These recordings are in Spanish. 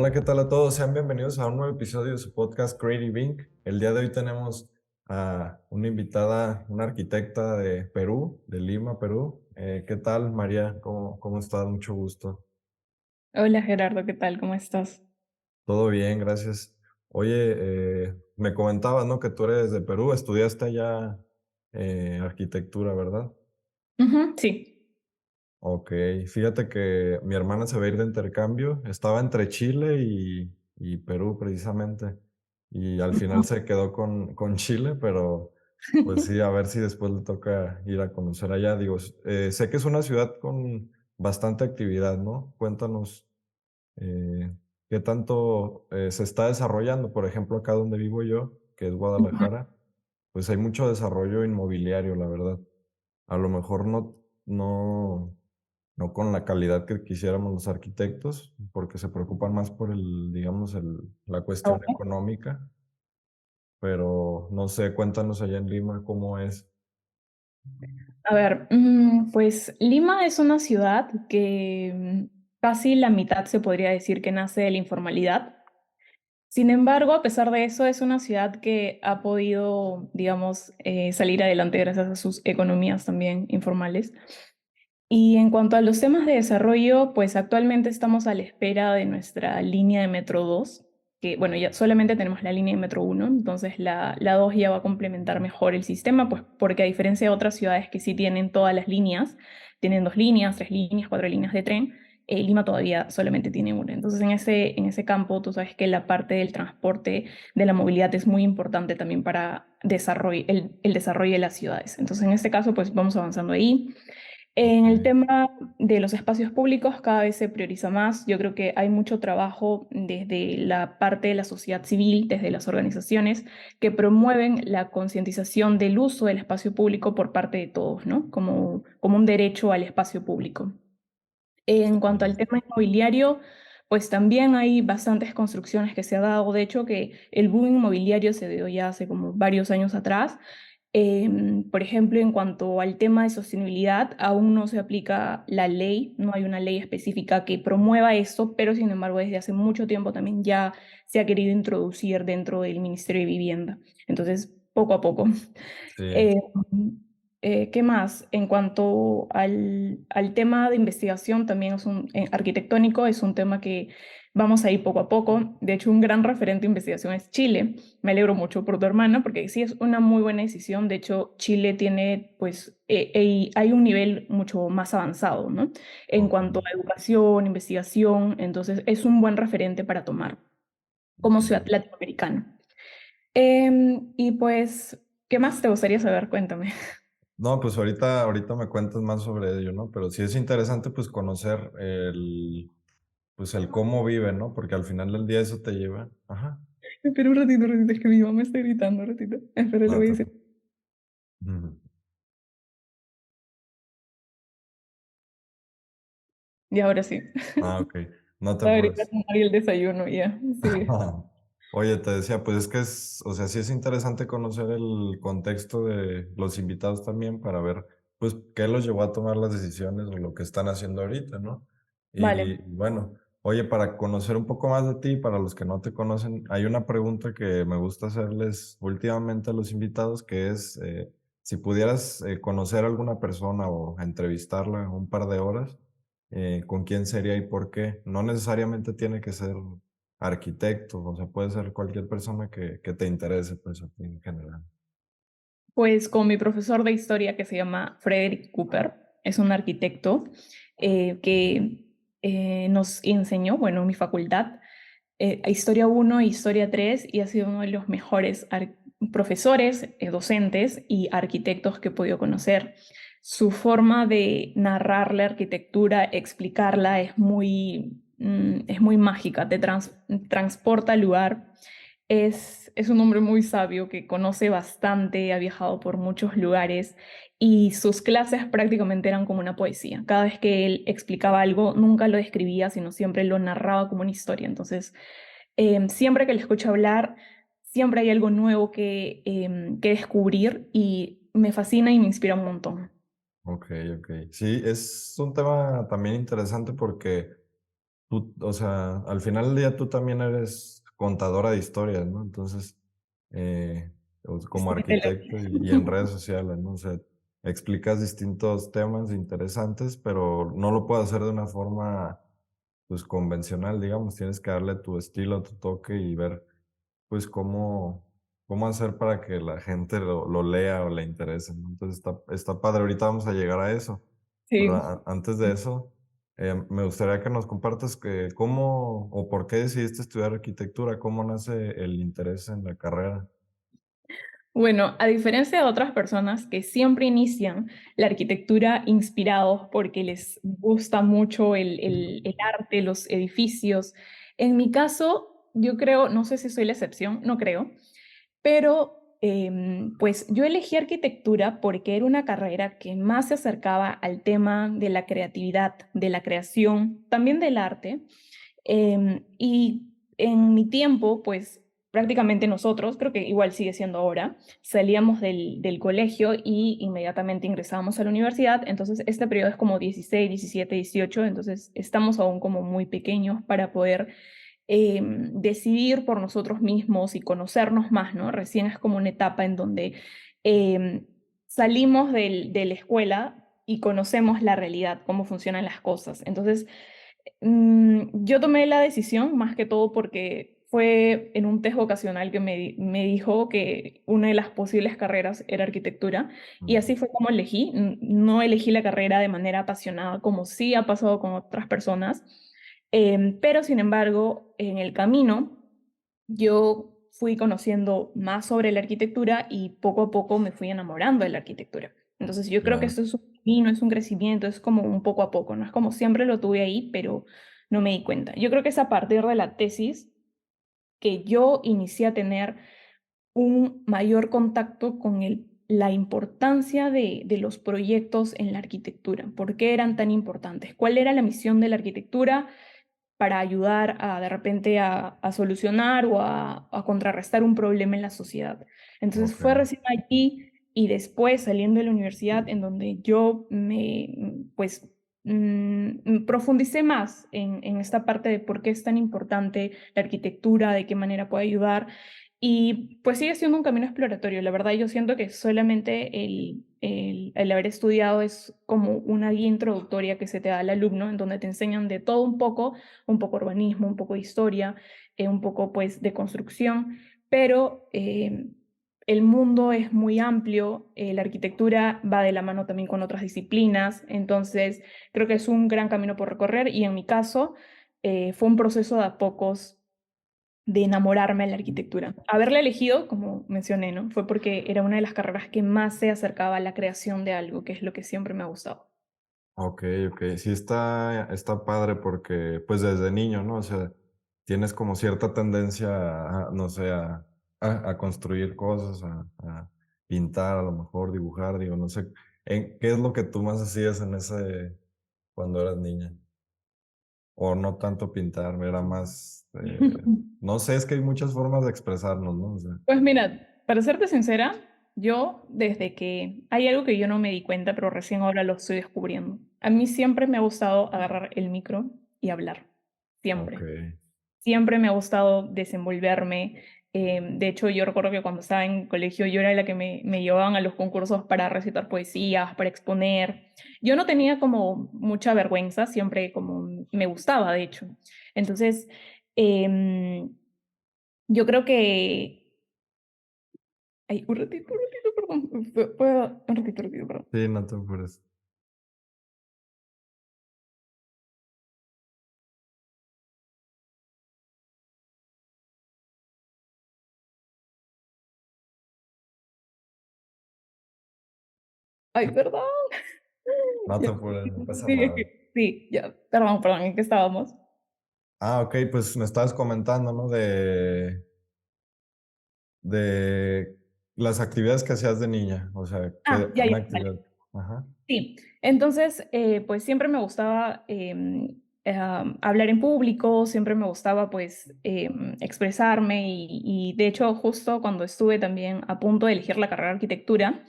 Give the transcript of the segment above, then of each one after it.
Hola, ¿qué tal a todos? Sean bienvenidos a un nuevo episodio de su podcast Creative Inc. El día de hoy tenemos a una invitada, una arquitecta de Perú, de Lima, Perú. ¿Qué tal, María? ¿Cómo estás? Mucho gusto. Hola Gerardo, ¿qué tal? ¿Cómo estás? Todo bien, gracias. Oye, me comentabas, ¿no? Que tú eres de Perú, estudiaste allá arquitectura, ¿verdad? Ujú, sí. Ok, fíjate que mi hermana se va a ir de intercambio, estaba entre Chile y Perú precisamente, y al final Ujú. se quedó con Chile, pero pues sí, a ver si después le toca ir a conocer allá. Digo, sé que es una ciudad con bastante actividad, ¿no? Cuéntanos eh, qué tanto se está desarrollando. Por ejemplo, acá donde vivo yo, que es Ujú. Guadalajara, pues hay mucho desarrollo inmobiliario, la verdad. A lo mejor no con la calidad que quisiéramos los arquitectos, porque se preocupan más por digamos, la cuestión Ok. económica, pero no sé, cuéntanos allá en Lima cómo es. A ver, pues Lima es una ciudad que casi la mitad se podría decir que nace de la informalidad. Sin embargo, a pesar de eso, es una ciudad que ha podido, digamos, salir adelante gracias a sus economías también informales. Y en cuanto a los temas de desarrollo, pues actualmente estamos a la espera de nuestra línea de Metro 2, que bueno, ya solamente tenemos la línea de Metro 1, entonces la 2 ya va a complementar mejor el sistema, pues porque a diferencia de otras ciudades que sí tienen todas las líneas, tienen dos líneas, tres líneas, cuatro líneas de tren, Lima todavía solamente tiene una. Entonces en ese campo tú sabes que la parte del transporte, de la movilidad es muy importante también para el desarrollo de las ciudades. Entonces en este caso pues vamos avanzando ahí. En el Ok. tema de los espacios públicos cada vez se prioriza más. Yo creo que hay mucho trabajo desde la parte de la sociedad civil, desde las organizaciones, que promueven la concientización del uso del espacio público por parte de todos, ¿no? Como un derecho al espacio público. En cuanto al Sí. tema inmobiliario, pues también hay bastantes construcciones que se ha dado. De hecho, que el boom inmobiliario se dio ya hace como varios años atrás. Por ejemplo, en cuanto al tema de sostenibilidad, aún no se aplica la ley, no hay una ley específica que promueva esto, pero sin embargo desde hace mucho tiempo también ya se ha querido introducir dentro del Ministerio de Vivienda. Entonces, poco a poco. Sí. Eh, ¿Qué más? En cuanto al tema de investigación, también arquitectónico, es un tema que vamos a ir poco a poco. De hecho, un gran referente de investigación es Chile. Me alegro mucho por tu hermana, porque sí es una muy buena decisión. De hecho, Chile tiene, pues, hay un nivel mucho más avanzado, ¿no? En Ok, cuanto a educación, investigación, entonces es un buen referente para tomar como ciudad ok. latinoamericana. Y pues, ¿qué más te gustaría saber? Cuéntame. No, pues ahorita me cuentas más sobre ello, ¿no? Pero sí es interesante pues conocer pues el cómo vive, ¿no? Porque al final del día eso te lleva. Ajá. Espera un ratito, es que mi mamá me está gritando un ratito. Espera, le No voy a te decir. preocupes. Ujú. Y ahora sí. Ah, ok. No te Estaba apures. gritando María el desayuno, ya. Sí. Oye, te decía, pues es que o sea, sí es interesante conocer el contexto de los invitados también para ver, pues, qué los llevó a tomar las decisiones o lo que están haciendo ahorita, ¿no? Y Vale. bueno, oye, para conocer un poco más de ti, para los que no te conocen, hay una pregunta que me gusta hacerles últimamente a los invitados, que es, si pudieras conocer a alguna persona o entrevistarla un par de horas, ¿con quién sería y por qué? No necesariamente tiene que ser arquitecto, o sea, puede ser cualquier persona que te interese, pues, a ti en general. Pues con mi profesor de historia que se llama Frederick Cooper, es un arquitecto que nos enseñó, bueno, en mi facultad, Historia uno e Historia 3 y ha sido uno de los mejores profesores, docentes y arquitectos que he podido conocer. Su forma de narrar la arquitectura, explicarla, es muy mágica, transporta al lugar. Es un hombre muy sabio que conoce bastante, ha viajado por muchos lugares y sus clases prácticamente eran como una poesía. Cada vez que él explicaba algo, nunca lo describía, sino siempre lo narraba como una historia. Entonces, siempre que le escucho hablar, siempre hay algo nuevo que descubrir y me fascina y me inspira un montón. Ok, ok. Sí, es un tema también interesante porque o sea, al final del día tú también eres contadora de historias, ¿no? Entonces, eh, como Sí, te arquitecto y en redes sociales, ¿no? O sea, explicas distintos temas interesantes, pero no lo puedes hacer de una forma, pues, convencional, digamos. Tienes que darle tu estilo, tu toque y ver, pues, cómo hacer para que la gente lo lea o le interese, ¿no? Entonces, está padre. Ahorita vamos a llegar a eso, pero sí. antes de eso, me gustaría que nos compartas que cómo o por qué decidiste estudiar arquitectura, cómo nace el interés en la carrera. Bueno, a diferencia de otras personas que siempre inician la arquitectura inspirados porque les gusta mucho el arte, los edificios, en mi caso, yo creo, no sé si soy la excepción, no creo, pero pues yo elegí arquitectura porque era una carrera que más se acercaba al tema de la creatividad, de la creación, también del arte. Y en mi tiempo, pues prácticamente nosotros, creo que igual sigue siendo ahora, salíamos del colegio y inmediatamente ingresábamos a la universidad. Entonces, este periodo es como 16, 17, 18, entonces estamos aún como muy pequeños para poder decidir por nosotros mismos y conocernos más, ¿no? Recién es como una etapa en donde em, salimos de la escuela y conocemos la realidad, cómo funcionan las cosas. Entonces, yo tomé la decisión más que todo porque fue en un test vocacional que me dijo que una de las posibles carreras era arquitectura y Mm, así fue como elegí. No elegí la carrera de manera apasionada como sí ha pasado con otras personas, pero sin embargo en el camino yo fui conociendo más sobre la arquitectura y poco a poco me fui enamorando de la arquitectura. Entonces yo creo que claro. esto es un camino, es un crecimiento, es como un poco a poco, no es como siempre lo tuve ahí, pero no me di cuenta. Yo creo que es a partir de la tesis que yo inicié a tener un mayor contacto con la importancia de los proyectos en la arquitectura. ¿Por qué eran tan importantes? ¿Cuál era la misión de la arquitectura para ayudar a de repente a solucionar o a contrarrestar un problema en la sociedad? Entonces Ok, fue recién allí y después saliendo de la universidad en donde yo pues, profundicé más en esta parte de por qué es tan importante la arquitectura, de qué manera puede ayudar. Y pues sigue siendo un camino exploratorio. La verdad, yo siento que solamente el haber estudiado es como una guía introductoria que se te da al alumno, en donde te enseñan de todo un poco urbanismo, un poco de historia, un poco pues de construcción, pero el mundo es muy amplio, la arquitectura va de la mano también con otras disciplinas, entonces creo que es un gran camino por recorrer y en mi caso fue un proceso de a pocos de enamorarme de la arquitectura. Haberla elegido, como mencioné, ¿no? Fue porque era una de las carreras que más se acercaba a la creación de algo, que es lo que siempre me ha gustado. ok, ok. Sí está padre porque, pues desde niño, ¿no? O sea, tienes como cierta tendencia a, no sé, a construir cosas, a pintar, a lo mejor dibujar, digo, no sé. ¿Qué es lo que tú más hacías en ese, cuando eras niña? O no tanto pintar, era más, no sé, es que hay muchas formas de expresarnos, ¿no? O sea, Pues mira, para serte sincera, yo desde que hay algo que yo no me di cuenta, pero recién ahora lo estoy descubriendo. A mí siempre me ha gustado agarrar el micro y hablar. ok, Siempre. Siempre me ha gustado desenvolverme. De hecho, yo recuerdo que cuando estaba en colegio yo era la que me llevaban a los concursos para recitar poesías, para exponer. Yo no tenía como mucha vergüenza, siempre como me gustaba, de hecho. Entonces, em, yo creo que... Ay, un ratito, perdón. Un ratito, perdón. sí, no te apures. Ay, perdón. No te Ya. apures, no pasa Sí, nada. sí, ya. Perdón, perdón, ¿en qué estábamos? Ah, ok, pues me estabas comentando, ¿no? De las actividades que hacías de niña, o sea, Ah, que ya, ya. una actividad. Ajá. Sí, entonces, pues siempre me gustaba hablar en público, siempre me gustaba pues expresarme y de hecho justo cuando estuve también a punto de elegir la carrera de arquitectura,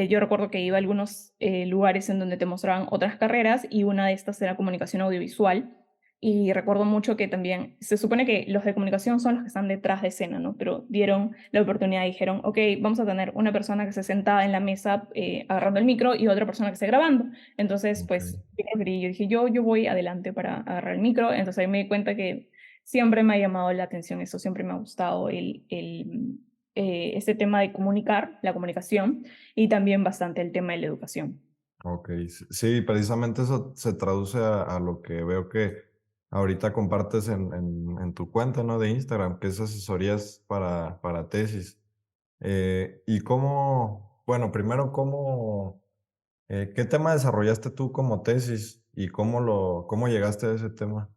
yo recuerdo que iba a algunos lugares en donde te mostraban otras carreras y una de estas era comunicación audiovisual Y recuerdo mucho que también se supone que los de comunicación son los que están detrás de escena, ¿no? Pero dieron la oportunidad y dijeron, ok, vamos a tener una persona que esté sentada en la mesa agarrando el micro y otra persona que esté grabando. Entonces, Ok, pues yo dije, yo voy adelante para agarrar el micro. Entonces ahí me di cuenta que siempre me ha llamado la atención eso, siempre me ha gustado este tema de comunicar, la comunicación, y también bastante el tema de la educación. ok. Sí, precisamente eso se traduce a lo que veo que ahorita compartes en tu cuenta, ¿no? De Instagram, que es asesorías para tesis. Y cómo, bueno, primero, ¿qué tema desarrollaste tú como tesis y cómo llegaste a ese tema?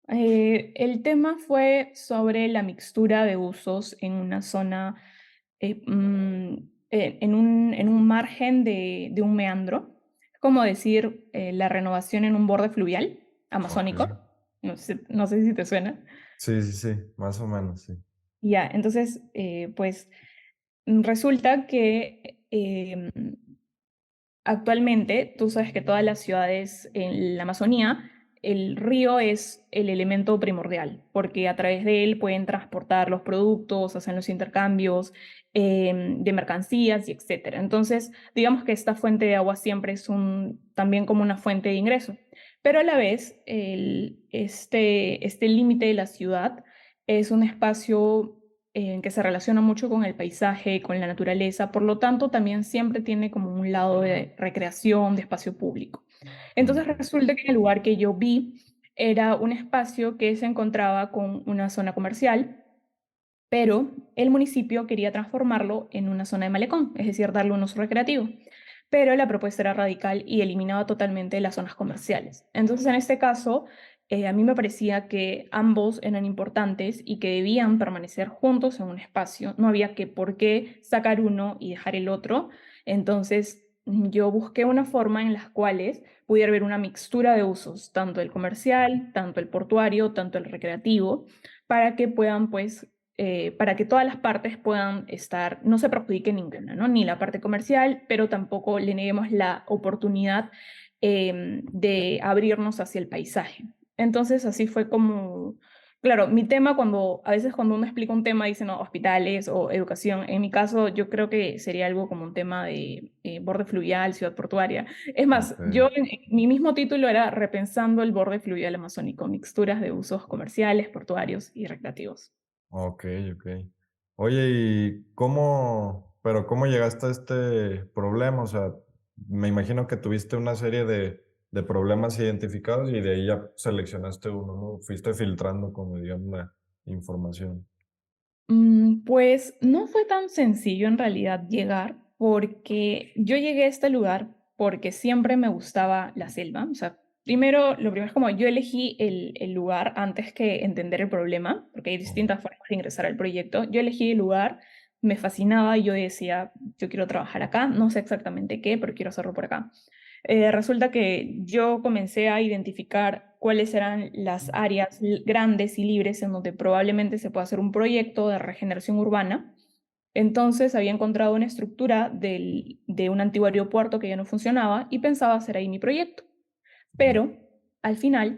El tema fue sobre la mixtura de usos en una zona, en un margen de un meandro. Es como decir la renovación en un borde fluvial Ok. amazónico. No sé si te suena. Sí, sí, sí, más o menos, sí. Ya, entonces, pues resulta que actualmente, tú sabes que todas las ciudades en la Amazonía, el río es el elemento primordial, porque a través de él pueden transportar los productos, hacen los intercambios de mercancías y etcétera. Entonces, digamos que esta fuente de agua siempre es también como una fuente de ingreso, pero a la vez, este límite de la ciudad es un espacio que se relaciona mucho con el paisaje, con la naturaleza, por lo tanto también siempre tiene como un lado de recreación, de espacio público. Entonces Ok. resulta que el lugar que yo vi era un espacio que se encontraba con una zona comercial, pero el municipio quería transformarlo en una zona de malecón, es decir, darle un uso recreativo. Pero la propuesta era radical y eliminaba totalmente las zonas comerciales. Entonces, en este caso, a mí me parecía que ambos eran importantes y que debían permanecer juntos en un espacio. No había que por qué sacar uno y dejar el otro. Entonces, yo busqué una forma en las cuales pudiera haber una mixtura de usos, tanto el comercial, tanto el portuario, tanto el recreativo, para que puedan, pues, para que todas las partes puedan estar, no se perjudique ninguna, ¿no? Ni la parte comercial, pero tampoco le neguemos la oportunidad de abrirnos hacia el paisaje. Entonces, así fue como, claro, mi tema a veces cuando uno explica un tema, dicen no, hospitales o educación. En mi caso, yo creo que sería algo como un tema de borde fluvial, ciudad portuaria. Es más, Ok. mi mismo título era Repensando el borde fluvial amazónico, mixturas de usos comerciales, portuarios y recreativos. Okey, okey. Oye, ¿y cómo llegaste a este problema? O sea, me imagino que tuviste una serie de problemas identificados y de ahí ya seleccionaste uno, ¿no? Fuiste filtrando, como digamos, la información. Pues no fue tan sencillo en realidad llegar, porque yo llegué a este lugar porque siempre me gustaba la selva. O sea, lo primero es como yo elegí el lugar antes que entender el problema, porque hay Oh, distintas formas de ingresar al proyecto. Yo elegí el lugar, me fascinaba y yo decía, yo quiero trabajar acá, no sé exactamente qué, pero quiero hacerlo por acá. Resulta que yo comencé a identificar cuáles eran las áreas grandes y libres en donde probablemente se pueda hacer un proyecto de regeneración urbana. Entonces había encontrado una estructura de un antiguo aeropuerto que ya no funcionaba y pensaba hacer ahí mi proyecto. oh, Pero al final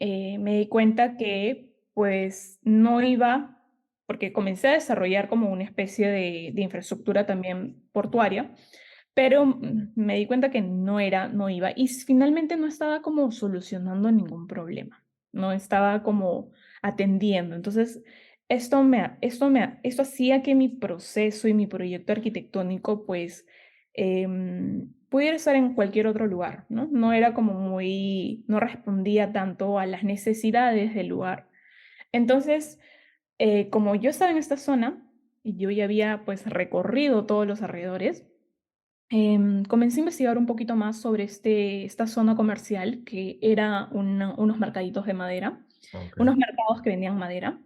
me di cuenta que pues no iba, porque comencé a desarrollar como una especie de infraestructura también portuaria, pero me di cuenta que no iba y finalmente no estaba como solucionando ningún problema, no estaba como atendiendo. Entonces, esto hacía que mi proceso y mi proyecto arquitectónico pues pudiera estar en cualquier otro lugar, ¿no? No era como no respondía tanto a las necesidades del lugar. Entonces, como yo estaba en esta zona y yo ya había pues recorrido todos los alrededores, comencé a investigar un poquito más sobre esta zona comercial que era unos mercaditos de madera, okey. unos mercados que vendían madera.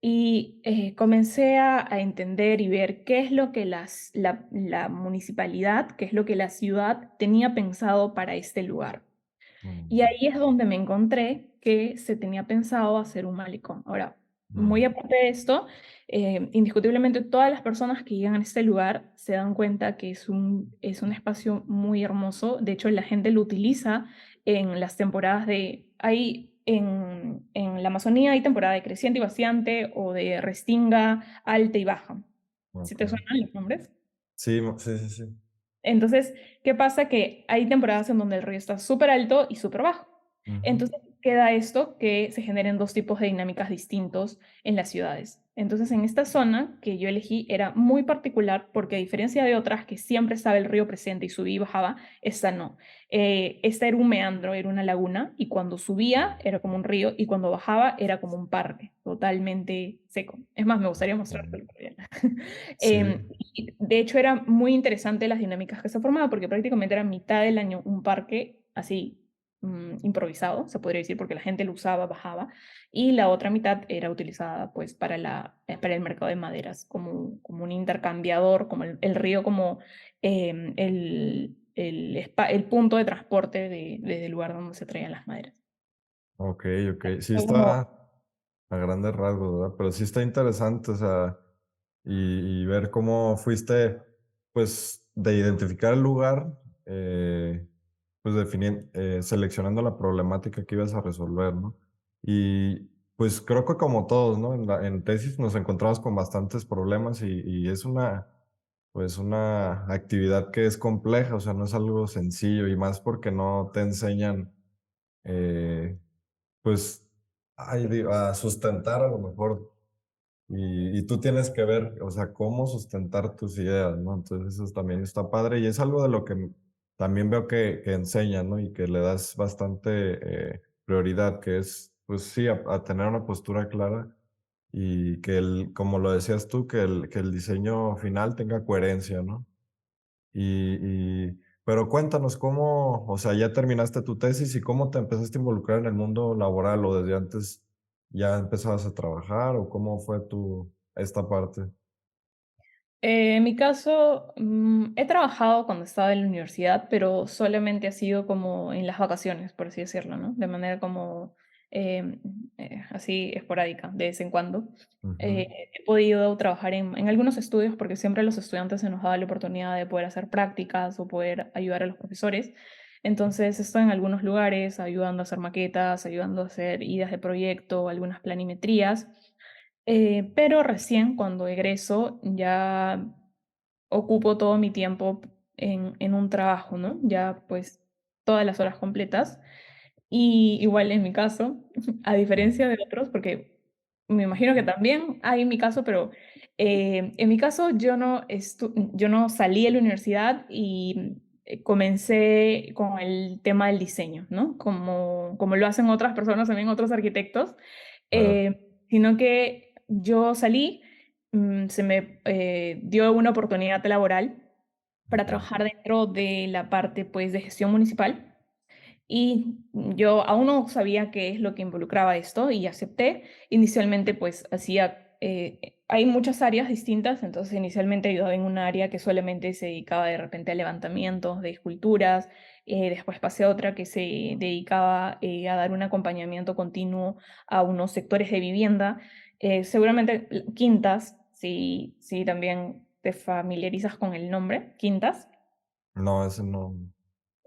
Y comencé a entender y ver qué es lo que la municipalidad, qué es lo que la ciudad tenía pensado para este lugar. Y Mm, ahí es donde me encontré que se tenía pensado hacer un malecón. Ahora, Mm, Muy aparte de esto, indiscutiblemente todas las personas que llegan a este lugar se dan cuenta que es un espacio muy hermoso. De hecho, la gente lo utiliza en las temporadas en la Amazonía hay temporada de creciente y vaciante o de restinga alta y baja. ¿Si ok. te suenan los nombres? Sí, sí, sí, sí. Entonces, ¿qué pasa? Que hay temporadas en donde el río está súper alto y súper bajo. Ujú. Entonces, queda esto que se generen dos tipos de dinámicas distintos en las ciudades. Entonces, en esta zona que yo elegí era muy particular porque a diferencia de otras que siempre estaba el río presente y subía y bajaba, esta no. Esta era un meandro, era una laguna, y cuando subía era como un río y cuando bajaba era como un parque, totalmente seco. Es más, me gustaría Ok. mostrártelo. Sí, Y de hecho, era muy interesante las dinámicas que se formaban, porque prácticamente era mitad del año un parque así improvisado, se podría decir, porque la gente lo usaba, bajaba, y la otra mitad era utilizada pues para el mercado de maderas, como un intercambiador, como el río, como el punto de transporte desde el lugar donde se traían las maderas. ok, ok. Sí Fue como, está a grandes rasgos, ¿verdad? Pero sí está interesante, o sea, y ver cómo fuiste, pues, de identificar el lugar, pues, seleccionando la problemática que ibas a resolver, ¿no? Y, pues, creo que como todos, ¿no? En tesis nos encontramos con bastantes problemas y es pues, una actividad que es compleja, o sea, no es algo sencillo y más porque no te enseñan, eh, pues, a sustentar a lo mejor y tú tienes que ver, o sea, cómo sustentar tus ideas, ¿no? Entonces, eso también está padre y es algo de lo que también veo que enseñan, ¿no? Y que le das bastante prioridad, que es, pues sí, a tener una postura clara y que como lo decías tú, que el diseño final tenga coherencia, ¿no? Pero cuéntanos cómo, o sea, ya terminaste tu tesis y cómo te empezaste a involucrar en el mundo laboral o desde antes ya empezabas a trabajar o cómo fue esta parte. En mi caso, he trabajado cuando estaba en la universidad, pero solamente ha sido como en las vacaciones, por así decirlo, ¿no? De manera como em, así esporádica, de vez en cuando. Ujú. He podido trabajar en algunos estudios porque siempre a los estudiantes se nos daba la oportunidad de poder hacer prácticas o poder ayudar a los profesores. Entonces, estoy en algunos lugares ayudando a hacer maquetas, ayudando a hacer ideas de proyecto, algunas planimetrías. Pero recién cuando egreso ya ocupo todo mi tiempo en un trabajo, ¿no? Ya pues todas las horas completas. Y igual en mi caso, a diferencia de otros, porque me imagino que también hay en mi caso, pero en mi caso yo no salí de la universidad y comencé con el tema del diseño, ¿no? Como lo hacen otras personas, también otros arquitectos, Claro. sino que yo salí, se me dio una oportunidad laboral para Ok. trabajar dentro de la parte pues de gestión municipal y yo aún no sabía qué es lo que involucraba esto y acepté. Inicialmente pues hay muchas áreas distintas, entonces inicialmente ayudaba en un área que solamente se dedicaba de repente a levantamientos de esculturas, después pasé a otra que se dedicaba a dar un acompañamiento continuo a unos sectores de vivienda, seguramente quintas, si también te familiarizas con el nombre, quintas. No, ese no.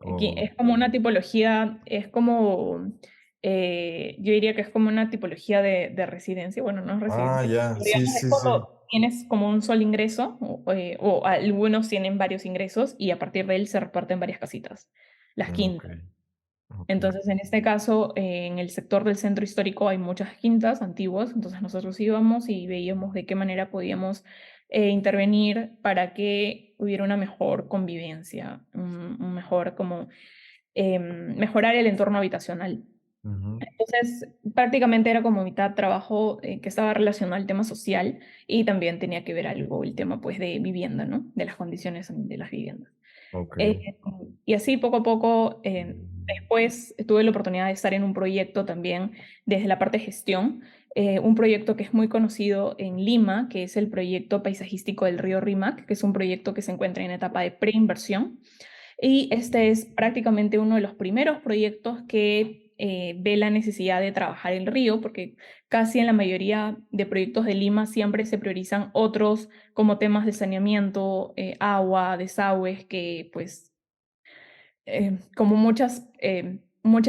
o- Es como una tipología, yo diría que es como una tipología de residencia, bueno, no es Ah, residencia, ya, pero sí, digamos es sí, sí. cuando tienes como un solo ingreso, o algunos tienen varios ingresos y a partir de él se reparten varias casitas, las Ok, quintas. ok. Entonces, en este caso, en el sector del centro histórico hay muchas quintas antiguas, entonces nosotros íbamos y veíamos de qué manera podíamos intervenir para que hubiera una mejor convivencia, un mejor como mejorar el entorno habitacional. Ujú. Entonces, prácticamente era como mitad trabajo que estaba relacionado al tema social y también tenía que ver algo el tema pues de vivienda, ¿no? De las condiciones de las viviendas. Ok. Eh, y así poco a poco, después tuve la oportunidad de estar en un proyecto también desde la parte de gestión, un proyecto que es muy conocido en Lima, que es el proyecto paisajístico del río Rímac, que es un proyecto que se encuentra en etapa de preinversión. Y este es prácticamente uno de los primeros proyectos que ve la necesidad de trabajar el río, porque casi en la mayoría de proyectos de Lima siempre se priorizan otros como temas de saneamiento, agua, desagües, que pues como muchas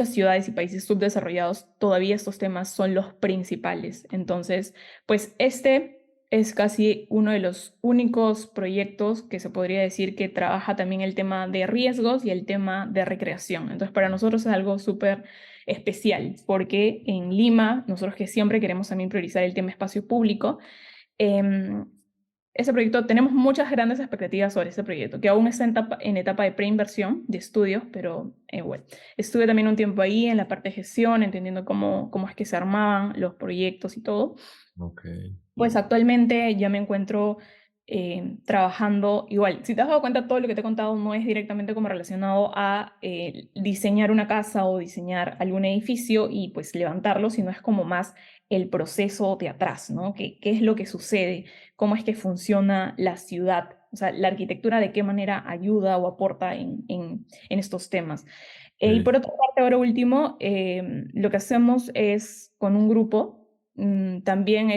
ciudades y países subdesarrollados, todavía estos temas son los principales. Entonces, pues este es casi uno de los únicos proyectos que se podría decir que trabaja también el tema de riesgos y el tema de recreación. Entonces, para nosotros es algo súper especial, porque en Lima, nosotros que siempre queremos también priorizar el tema espacio público, em, ese proyecto, tenemos muchas grandes expectativas sobre ese proyecto, que aún está en etapa de preinversión, de estudios, pero bueno, estuve también un tiempo ahí en la parte de gestión, entendiendo cómo es que se armaban los proyectos y todo. Ok, Pues actualmente ya me encuentro trabajando igual. Si te has dado cuenta, todo lo que te he contado no es directamente como relacionado a diseñar una casa o diseñar algún edificio y pues levantarlo, sino es como más el proceso de atrás, ¿no? ¿Qué es lo que sucede? ¿Cómo es que funciona la ciudad? O sea, la arquitectura de qué manera ayuda o aporta en estos temas. Y sí, por otra parte, ahora último, lo que hacemos es con un grupo, también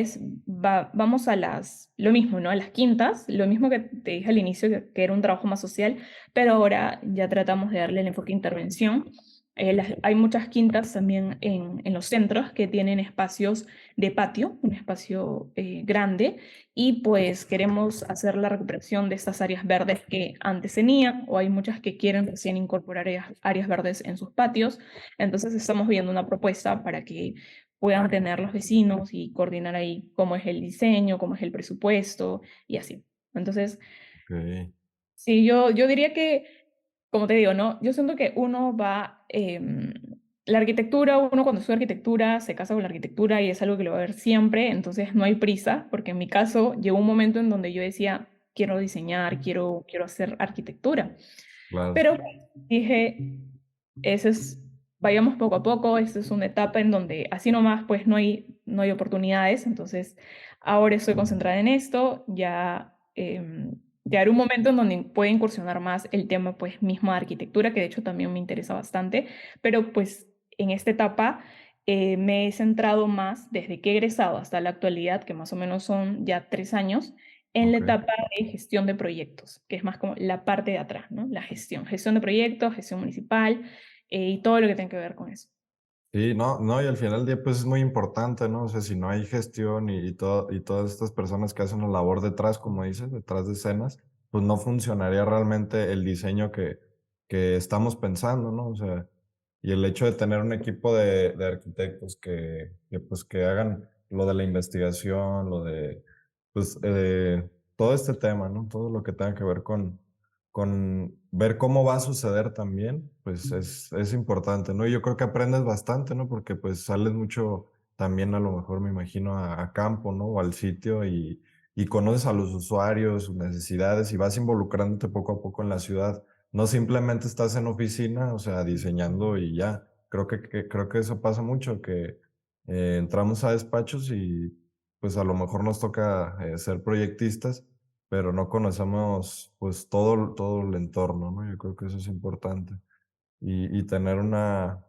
vamos a lo mismo, ¿no? A las quintas, lo mismo que te dije al inicio, que era un trabajo más social, pero ahora ya tratamos de darle el enfoque de intervención. Hay muchas quintas también en los centros que tienen espacios de patio, un espacio grande, y pues queremos hacer la recuperación de estas áreas verdes que antes tenían, o hay muchas que quieren recién incorporar áreas verdes en sus patios. Entonces estamos viendo una propuesta para que puedan tener los vecinos y coordinar ahí cómo es el diseño, cómo es el presupuesto y así. Entonces, ok. sí, yo diría que, como te digo, ¿no? Yo siento que uno va, la arquitectura, uno cuando estudia arquitectura se casa con la arquitectura y es algo que lo va a ver siempre, entonces no hay prisa, porque en mi caso llegó un momento en donde yo decía, quiero diseñar, quiero hacer arquitectura. Claro, Pero dije, ese es, vayamos poco a poco, esta es una etapa en donde así nomás pues no hay oportunidades, entonces ahora estoy concentrada en esto, ya era un momento en donde puede incursionar más el tema pues mismo de arquitectura, que de hecho también me interesa bastante, pero pues en esta etapa me he centrado más desde que he egresado hasta la actualidad, que más o menos son ya 3 años, en la ok. etapa de gestión de proyectos, que es más como la parte de atrás, ¿no? La gestión de proyectos, gestión municipal y todo lo que tenga que ver con eso. Sí, no, no, y al final del día, pues es muy importante, ¿no? O sea, si no hay gestión y todas estas personas que hacen la labor detrás, como dices, detrás de escenas, pues no funcionaría realmente el diseño que estamos pensando, ¿no? O sea, y el hecho de tener un equipo de arquitectos pues, que hagan lo de la investigación, pues, todo este tema, ¿no? Todo lo que tenga que ver con ver cómo va a suceder también, pues es importante, ¿no? Y yo creo que aprendes bastante, ¿no? Porque pues sales mucho también a lo mejor me imagino a campo, ¿no? O al sitio y conoces a los usuarios, sus necesidades y vas involucrándote poco a poco en la ciudad. No simplemente estás en oficina, o sea, diseñando y ya. Creo que eso pasa mucho, que entramos a despachos y pues a lo mejor nos toca ser proyectistas pero no conocemos pues todo el entorno, ¿no? Yo creo que eso es importante. Y tener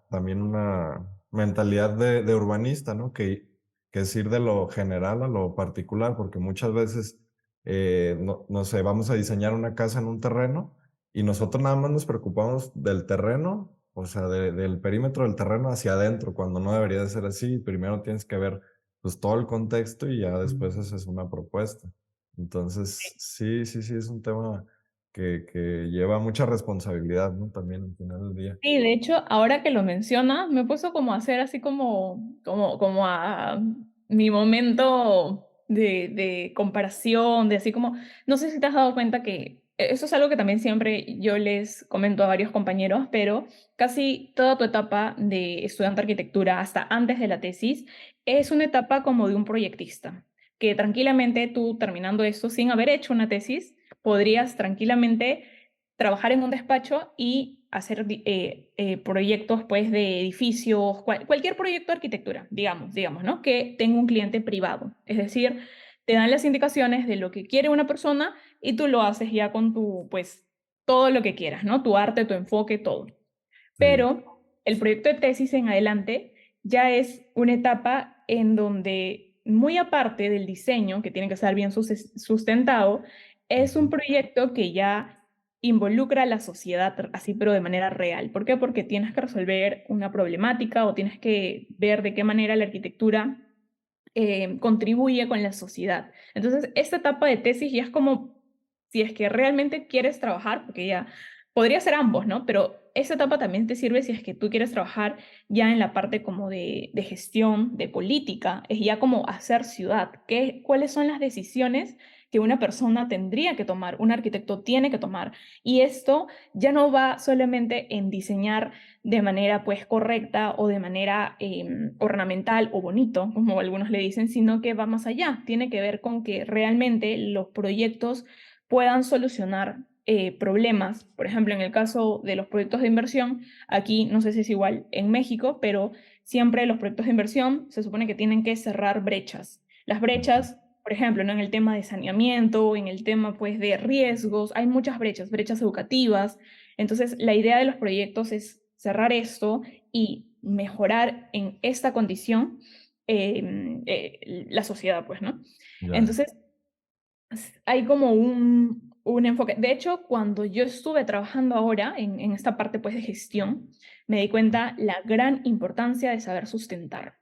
también una mentalidad de urbanista, ¿no? Que es ir de lo general a lo particular, porque muchas veces, no sé, vamos a diseñar una casa en un terreno y nosotros nada más nos preocupamos del terreno, o sea, del perímetro del terreno hacia adentro, cuando no debería de ser así. Primero tienes que ver pues todo el contexto y ya después haces una propuesta. Entonces, sí, sí, sí, es un tema que lleva mucha responsabilidad, ¿no? También al final del día. Sí, de hecho, ahora que lo mencionas, me puso como a hacer así como a mi momento de comparación, de así como, no sé si te has dado cuenta que eso es algo que también siempre yo les comento a varios compañeros, pero casi toda tu etapa de estudiante de arquitectura, hasta antes de la tesis, es una etapa como de un proyectista, que tranquilamente tú terminando esto sin haber hecho una tesis, podrías tranquilamente trabajar en un despacho y hacer proyectos pues, de edificios, cualquier proyecto de arquitectura, digamos, ¿no? Que tenga un cliente privado. Es decir, te dan las indicaciones de lo que quiere una persona y tú lo haces ya con pues, todo lo que quieras, ¿no? Tu arte, tu enfoque, todo. Sí, Pero el proyecto de tesis en adelante ya es una etapa en donde, muy aparte del diseño, que tiene que estar bien sustentado, es un Ujú. proyecto que ya involucra a la sociedad así, pero de manera real. ¿Por qué? Porque tienes que resolver una problemática o tienes que ver de qué manera la arquitectura contribuye con la sociedad. Entonces, esta etapa de tesis ya es como si es que realmente quieres trabajar, porque ya podría ser ambos, ¿no? Pero esta etapa también te sirve si es que tú quieres trabajar ya en la parte como de gestión, de política, es ya como hacer ciudad, cuáles son las decisiones que una persona tendría que tomar, un arquitecto tiene que tomar. Y esto ya no va solamente en diseñar de manera pues correcta o de manera ornamental o bonito, como algunos le dicen, sino que va más allá. Tiene que ver con que realmente los proyectos puedan solucionar problemas. Por ejemplo, en el caso de los proyectos de inversión, aquí no sé si es igual en México, pero siempre los proyectos de inversión se supone que tienen que cerrar brechas. Las Ujú. brechas, por ejemplo, ¿no? En el tema de saneamiento, en el tema pues de riesgos, hay muchas brechas, brechas educativas. Entonces, la idea de los proyectos es cerrar esto y mejorar en esta condición la sociedad, pues, ¿no? Ya. Entonces, hay como un enfoque. De hecho, cuando yo estuve trabajando ahora en esta parte, pues, de gestión, me di cuenta la gran importancia de saber sustentar.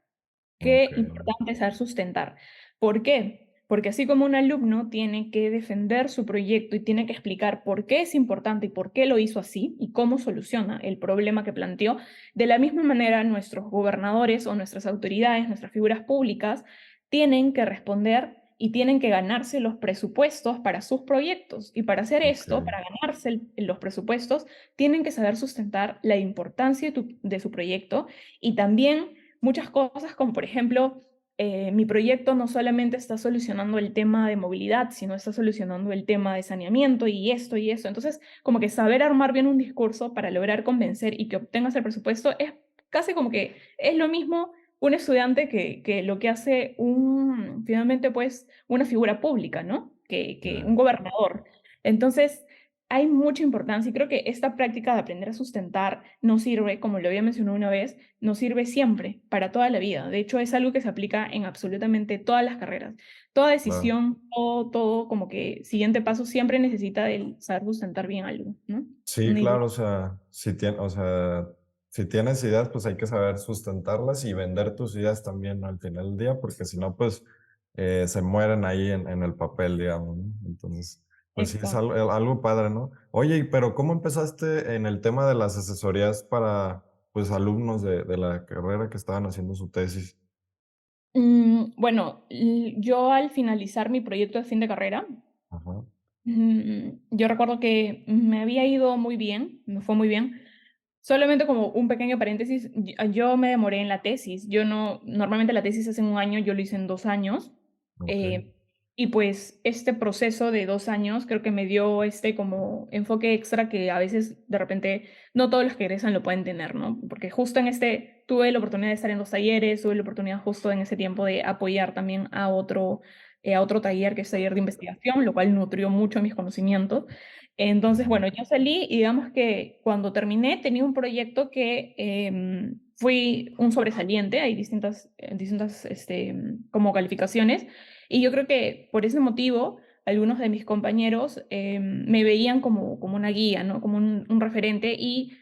Qué Ok. importante es saber sustentar. ¿Por qué? Porque así como un alumno tiene que defender su proyecto y tiene que explicar por qué es importante y por qué lo hizo así y cómo soluciona el problema que planteó, de la misma manera nuestros gobernadores o nuestras autoridades, nuestras figuras públicas, tienen que responder y tienen que ganarse los presupuestos para sus proyectos. Y para hacer Ok. esto, para ganarse los presupuestos, tienen que saber sustentar la importancia de su proyecto y también muchas cosas como por ejemplo, mi proyecto no solamente está solucionando el tema de movilidad, sino está solucionando el tema de saneamiento y esto y eso. Entonces, como que saber armar bien un discurso para lograr convencer y que obtengas el presupuesto es casi como que es lo mismo un estudiante que lo que hace finalmente pues una figura pública, ¿no? Que un Ya. gobernador. Entonces, hay mucha importancia y creo que esta práctica de aprender a sustentar nos sirve, como lo había mencionado una vez, nos sirve siempre, para toda la vida. De hecho, es algo que se aplica en absolutamente todas las carreras. Toda Claro. decisión, todo como que siguiente paso siempre necesita el saber sustentar bien algo, ¿no? Sí, Una idea. claro, o sea, si tienes ideas, pues hay que saber sustentarlas y vender tus ideas también, ¿no? Al final del día, porque si no, pues se mueren ahí en el papel, digamos, ¿no? Entonces, pues sí, es Exacto. algo padre, ¿no? Oye, pero ¿cómo empezaste en el tema de las asesorías para, pues, alumnos de la carrera que estaban haciendo su tesis? Bueno, yo al finalizar mi proyecto de fin de carrera, Ajá. yo recuerdo que me había ido muy bien, me fue muy bien. Solamente como un pequeño paréntesis, yo me demoré en la tesis. Yo no, normalmente la tesis es en un año, yo lo hice en 2 años. Ok. eh, y pues este proceso de 2 años creo que me dio este como enfoque extra que a veces de repente no todos los que egresan lo pueden tener, ¿no? Porque justo en este tuve la oportunidad de estar en 2 talleres, tuve la oportunidad justo en ese tiempo de apoyar también a otro taller que es taller de investigación, lo cual nutrió mucho mis conocimientos. Entonces, Ujú. bueno, yo salí y digamos que cuando terminé tenía un proyecto que fui un sobresaliente, hay distintas como calificaciones, y yo creo que por ese motivo algunos de mis compañeros me veían como una guía, ¿no? Como un referente y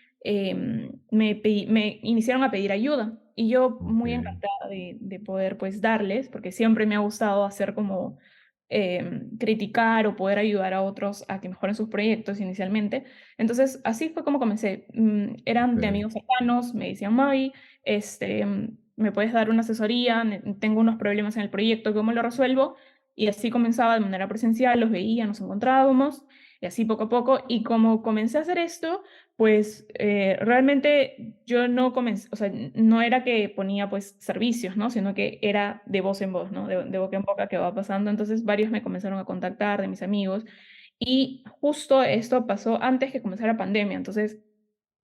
me iniciaron a pedir ayuda. Y yo Ok. muy encantada de poder pues darles, porque siempre me ha gustado hacer como criticar o poder ayudar a otros a que mejoren sus proyectos inicialmente. Entonces, así fue como comencé. Eran de Ok. amigos cercanos, me decían, Mavi, ¿me puedes dar una asesoría? Tengo unos problemas en el proyecto, ¿cómo lo resuelvo? Y así comenzaba de manera presencial, los veía, nos encontrábamos, y así poco a poco. Y como comencé a hacer esto, pues realmente yo no comencé, o sea, no era que ponía pues servicios, ¿no? Sino que era de voz en voz, ¿no? De boca en boca que va pasando. Entonces varios me comenzaron a contactar de mis amigos y justo esto pasó antes que comenzara la pandemia. Entonces,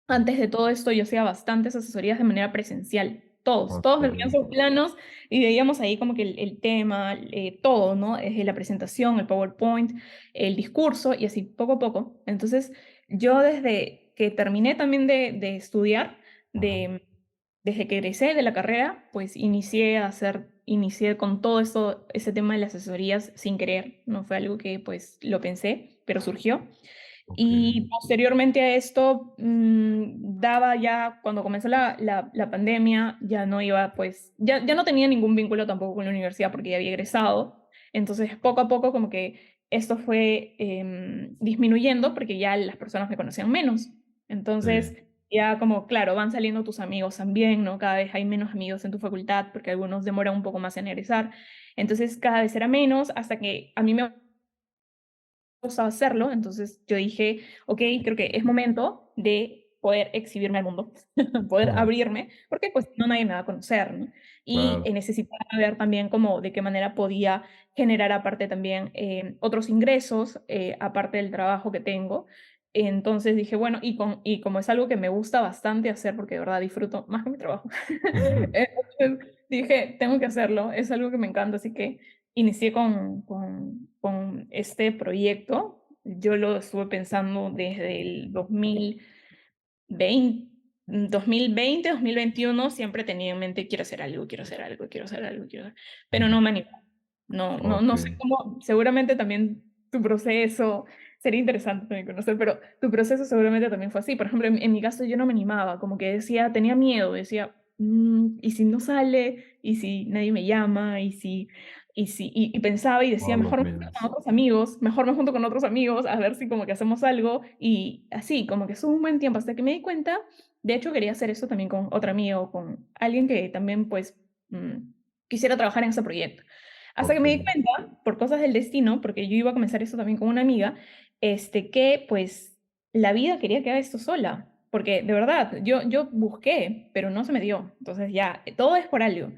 antes de todo esto yo hacía bastantes asesorías de manera presencial. Todos Ok. me envían sus planos y veíamos ahí como que el tema, todo, ¿no? La presentación, el PowerPoint, el discurso y así poco a poco. Entonces, yo desde que terminé también de estudiar, Ajá. de, desde que egresé de la carrera, pues inicié con todo esto, ese tema de las asesorías sin querer, no fue algo que pues lo pensé, pero surgió. Ok. Y posteriormente a esto, daba ya, cuando comenzó la pandemia, ya no iba, pues, ya no tenía ningún vínculo tampoco con la universidad porque ya había egresado. Entonces, poco a poco, como que esto fue disminuyendo porque ya las personas me conocían menos. Entonces, Sí. ya como, claro, van saliendo tus amigos también, ¿no? Cada vez hay menos amigos en tu facultad porque algunos demoran un poco más en egresar. Entonces, cada vez era menos hasta que a mí me gustaba hacerlo, entonces yo dije, ok, creo que es momento de poder exhibirme al mundo, poder Ujú. abrirme, porque pues no nadie me va a conocer, ¿no? Y Claro. necesitaba ver también como de qué manera podía generar aparte también otros ingresos, aparte del trabajo que tengo. Entonces dije, bueno, y como es algo que me gusta bastante hacer, porque de verdad disfruto más que mi trabajo, entonces dije, tengo que hacerlo, es algo que me encanta, así que inicié con este proyecto. Yo lo estuve pensando desde el 2020, 2021, siempre tenía en mente, quiero hacer algo, quiero hacer algo, quiero hacer algo, pero no me animé. Ok. No sé cómo, seguramente también tu proceso, sería interesante también conocer, pero tu proceso seguramente también fue así. Por ejemplo, en mi caso yo no me animaba, como que decía, tenía miedo, decía, ¿y si no sale? ¿Y si nadie me llama? Y pensaba y decía, Todos los mejor me junto con miedos. otros amigos, mejor me junto con otros amigos, a ver si como que hacemos algo, y así, como que estuvo un buen tiempo hasta que me di cuenta. De hecho, quería hacer eso también con otro amigo, con alguien que también, pues, quisiera trabajar en ese proyecto. Hasta que Ok. me di cuenta, por cosas del destino, porque yo iba a comenzar esto también con una amiga, que pues la vida quería que haga esto sola. Porque de verdad, yo busqué, pero no se me dio. Entonces ya, todo es por algo.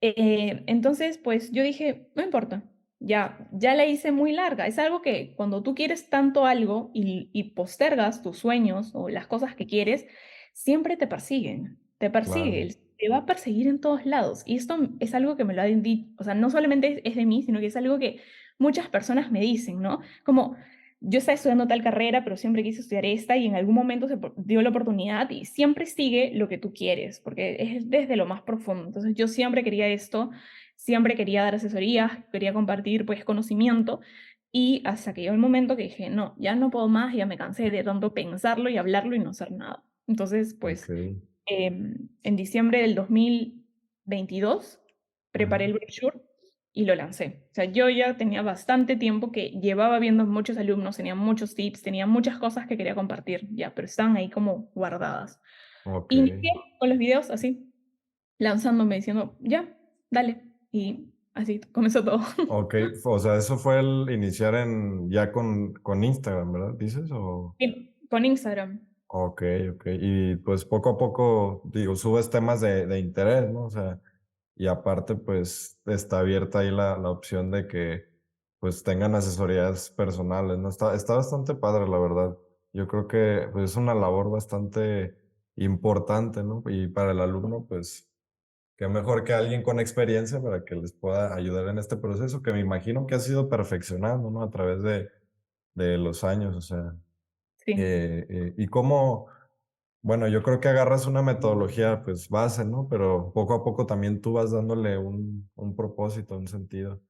Entonces, pues yo dije, no importa, ya la hice muy larga. Es algo que cuando tú quieres tanto algo y postergas tus sueños o las cosas que quieres, siempre te Claro. persigue, te va a perseguir en todos lados. Y esto es algo que me lo han dicho, o sea, no solamente es de mí, sino que es algo que muchas personas me dicen, ¿no? Como yo estaba estudiando tal carrera, pero siempre quise estudiar esta y en algún momento dio la oportunidad y siempre sigue lo que tú quieres, porque es desde lo más profundo. Entonces yo siempre quería esto, siempre quería dar asesorías, quería compartir pues conocimiento y hasta que llegó el momento que dije, no, ya no puedo más, ya me cansé de tanto pensarlo y hablarlo y no hacer nada. Entonces, Ok. pues en diciembre del 2022 preparé Ujú. el brochure y lo lancé. O sea, yo ya tenía bastante tiempo que llevaba viendo muchos alumnos, tenía muchos tips, tenía muchas cosas que quería compartir, ya, pero estaban ahí como guardadas. Ok. Inicié con los videos así, lanzándome, diciendo, ya, dale. Y así comenzó todo. Ok. O sea, eso fue el iniciar en ya con Instagram, ¿verdad? ¿Dices? O. Sí, con Instagram. Ok, ok. Y pues poco a poco, digo, subes temas de interés, ¿no? O sea, y aparte, pues está abierta ahí la opción de que pues tengan asesorías personales, ¿no? Está bastante padre, la verdad. Yo creo que pues, es una labor bastante importante, ¿no? Y para el alumno, pues, qué mejor que alguien con experiencia para que les pueda ayudar en este proceso, que me imagino que ha sido perfeccionando, ¿no? A través de los años, o sea. Sí. Y cómo, bueno, yo creo que agarras una metodología, pues base, ¿no? Pero poco a poco también tú vas dándole un propósito, un sentido.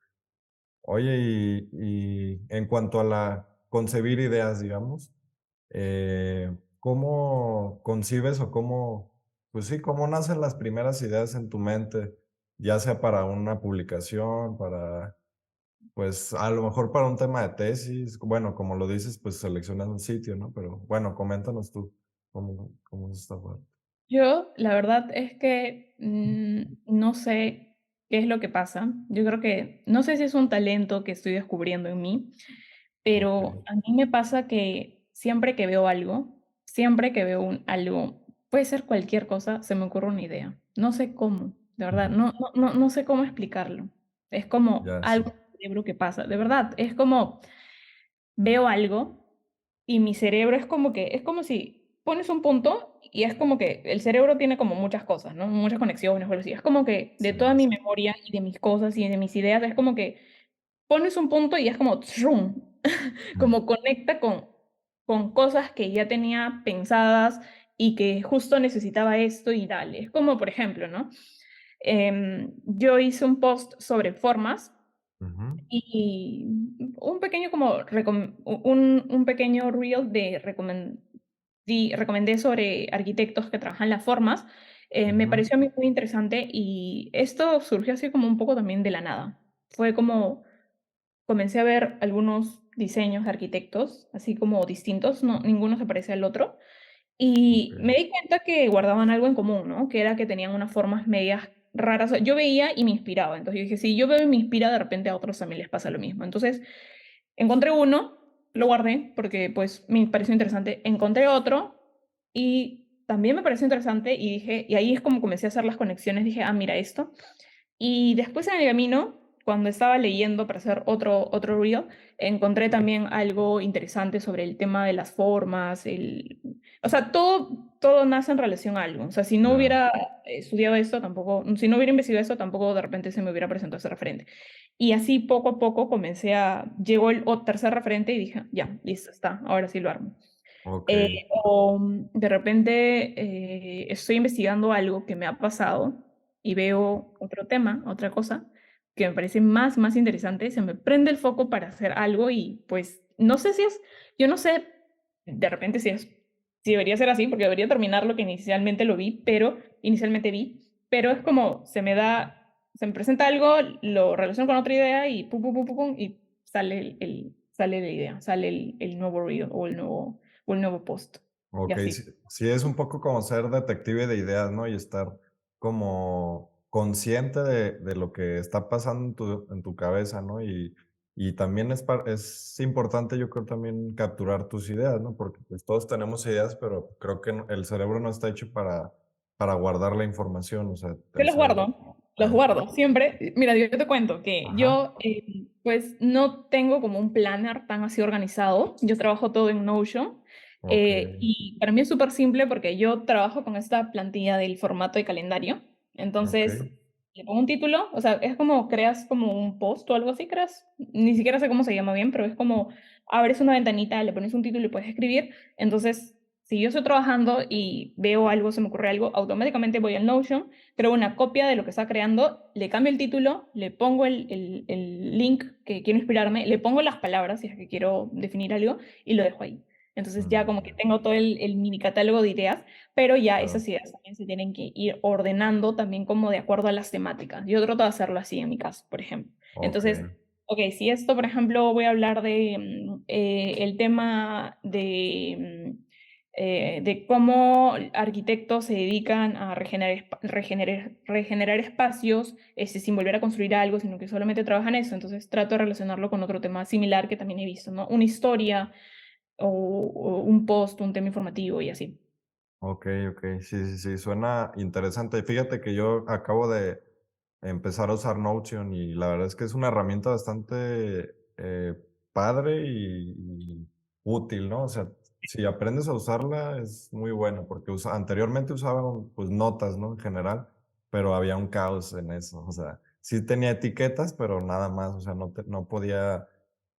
Oye, y en cuanto a la concebir ideas, digamos, ¿cómo concibes o cómo, pues sí, cómo nacen las primeras ideas en tu mente, ya sea para una publicación, para, pues a lo mejor para un tema de tesis, bueno, como lo dices, pues seleccionas un sitio, ¿no? Pero bueno, coméntanos tú cómo es esta parte. Yo, la verdad es que no sé qué es lo que pasa. Yo creo que, no sé si es un talento que estoy descubriendo en mí, Ok. pero a mí me pasa que siempre que veo algo, siempre que veo algo, puede ser cualquier cosa, se me ocurre una idea. No sé cómo, de verdad, no sé cómo explicarlo. Es como Ya, algo sí. en el cerebro que pasa, de verdad, es como veo algo y mi cerebro es como que, es como si pones un punto y es como que el cerebro tiene como muchas cosas, ¿no? Muchas conexiones o algo así. Es como que de Sí, toda mi sí. memoria y de mis cosas y de mis ideas, es como que pones un punto y es como, ¡trum! Mm. Como conecta con cosas que ya tenía pensadas y que justo necesitaba esto y dale. Es como, por ejemplo, ¿no? Yo hice un post sobre formas Ujú. y un pequeño como un pequeño reel de recomendé sobre arquitectos que trabajan las formas. Me Ujú. pareció a mí muy interesante y esto surgió así como un poco también de la nada. Fue como comencé a ver algunos diseños de arquitectos, así como distintos, no, ninguno se parece al otro, y me Okey. di cuenta que guardaban algo en común, ¿no? Que era que tenían unas formas medias raras. Yo veía y me inspiraba. Entonces yo dije, si yo veo y me inspira, de repente a otros también les pasa lo mismo. Entonces encontré uno, lo guardé porque pues me pareció interesante. Encontré otro y también me pareció interesante y dije, y ahí es como comencé a hacer las conexiones. Dije, ah, mira esto. Y después en el camino, cuando estaba leyendo para hacer otro reel, encontré también algo interesante sobre el tema de las formas, o sea, todo nace en relación a algo. O sea, si no Ya. hubiera estudiado esto, tampoco, si no hubiera investigado esto, tampoco de repente se me hubiera presentado ese referente. Y así poco a poco llegó el tercer referente y dije, ya, listo, está, ahora sí lo armo. Eh, Okey. de repente estoy investigando algo que me ha pasado y veo otro tema, otra cosa, que me parece más interesante, se me prende el foco para hacer algo y pues no sé si es, yo no sé de repente si debería ser así, porque debería terminar lo que inicialmente vi, pero es como se me presenta algo, lo relaciono con otra idea y pum, pum, pum, pum, pum, y sale la idea, sale el nuevo reel o el nuevo post. Y Okey, así. sí, sí es un poco como ser detective de ideas, ¿no? Y estar como consciente de lo que está pasando en tu cabeza, ¿no? Y también es importante, yo creo, también capturar tus ideas, ¿no? Porque, pues, todos tenemos ideas, pero creo que el cerebro no está hecho para guardar la información, o sea, Yo el cerebro los ajá, guardo siempre. Mira, yo te cuento que ajá, yo, pues, no tengo como un planner tan así organizado. Yo trabajo todo en Notion, okey, y para mí es súper simple porque yo trabajo con esta plantilla del formato de calendario. Entonces, okey, le pongo un título, o sea, es como creas como un post o algo así, creas, ni siquiera sé cómo se llama bien, pero es como abres una ventanita, le pones un título y puedes escribir. Entonces, si yo estoy trabajando y veo algo, se me ocurre algo, automáticamente voy al Notion, creo una copia de lo que está creando, le cambio el título, le pongo el link que quiero inspirarme, le pongo las palabras si es que quiero definir algo y lo dejo ahí. Entonces ya como que ya, tengo todo el mini catálogo de ideas, pero ya claro, esas ideas también se tienen que ir ordenando también como de acuerdo a las temáticas. Yo trato de hacerlo así en mi caso, por ejemplo. Entonces, okey, ok, si esto, por ejemplo, voy a hablar de el tema de cómo arquitectos se dedican a regenerar espacios, sin volver a construir algo, sino que solamente trabajan eso. Entonces trato de relacionarlo con otro tema similar que también he visto, ¿no? Una historia o un post, un tema informativo y así. okey, okey. Sí, sí, sí, suena interesante. Fíjate que yo acabo de empezar a usar Notion y la verdad es que es una herramienta bastante, padre y útil, ¿no? O sea, si aprendes a usarla es muy bueno, porque anteriormente usaba, pues, notas, ¿no? En general, pero había un caos en eso. O sea, sí tenía etiquetas, pero nada más, o sea, no podía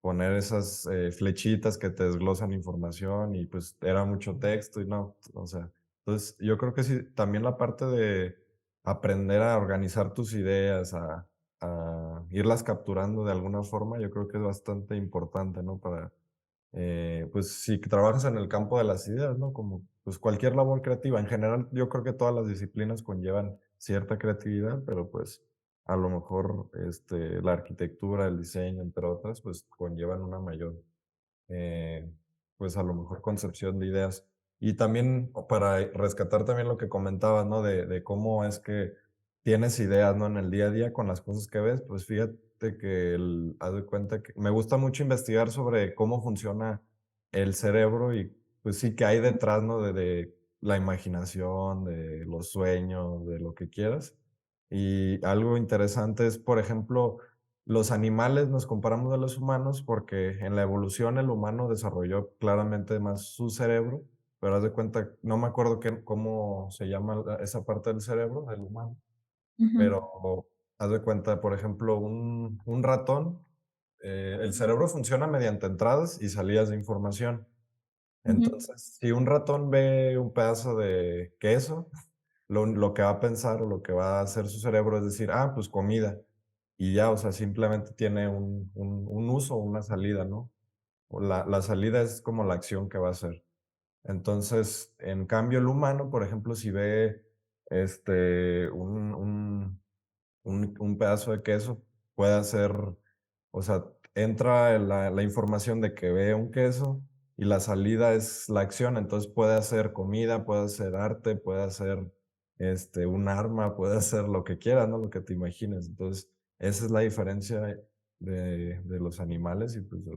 poner esas, flechitas que te desglosan información y, pues, era mucho texto y no, o sea, entonces, yo creo que sí, también la parte de aprender a organizar tus ideas, a irlas capturando de alguna forma, yo creo que es bastante importante, ¿no? Para, pues, si trabajas en el campo de las ideas, ¿no? Como, pues, cualquier labor creativa. En general, yo creo que todas las disciplinas conllevan cierta creatividad, pero, pues, a lo mejor, la arquitectura, el diseño, entre otras, pues, conllevan una mayor eh, pues a lo mejor concepción de ideas. Y también para rescatar también lo que comentabas, ¿no? De cómo es que tienes ideas, ¿no? En el día a día con las cosas que ves, pues fíjate que haz de cuenta que me gusta mucho investigar sobre cómo funciona el cerebro y pues sí que hay detrás, ¿no? De la imaginación, de los sueños, de lo que quieras. Y algo interesante es, por ejemplo, los animales nos comparamos a los humanos porque en la evolución el humano desarrolló claramente más su cerebro, pero haz de cuenta, no me acuerdo cómo se llama esa parte del cerebro del humano, Ujú, pero haz de cuenta, por ejemplo, un ratón, el cerebro funciona mediante entradas y salidas de información. Ujú. Entonces, si un ratón ve un pedazo de queso, lo que va a pensar o lo que va a hacer su cerebro es decir, ah, pues comida. Y ya, o sea, simplemente tiene un uso, una salida, ¿no? O la salida es como la acción que va a hacer. Entonces, en cambio, el humano, por ejemplo, si ve este, un pedazo de queso, puede hacer, o sea, entra la información de que ve un queso y la salida es la acción, entonces puede hacer comida, puede hacer arte, puede hacer un arma, puede hacer lo que quiera, ¿no? Lo que te imagines. Entonces, esa es la diferencia de los animales y pues de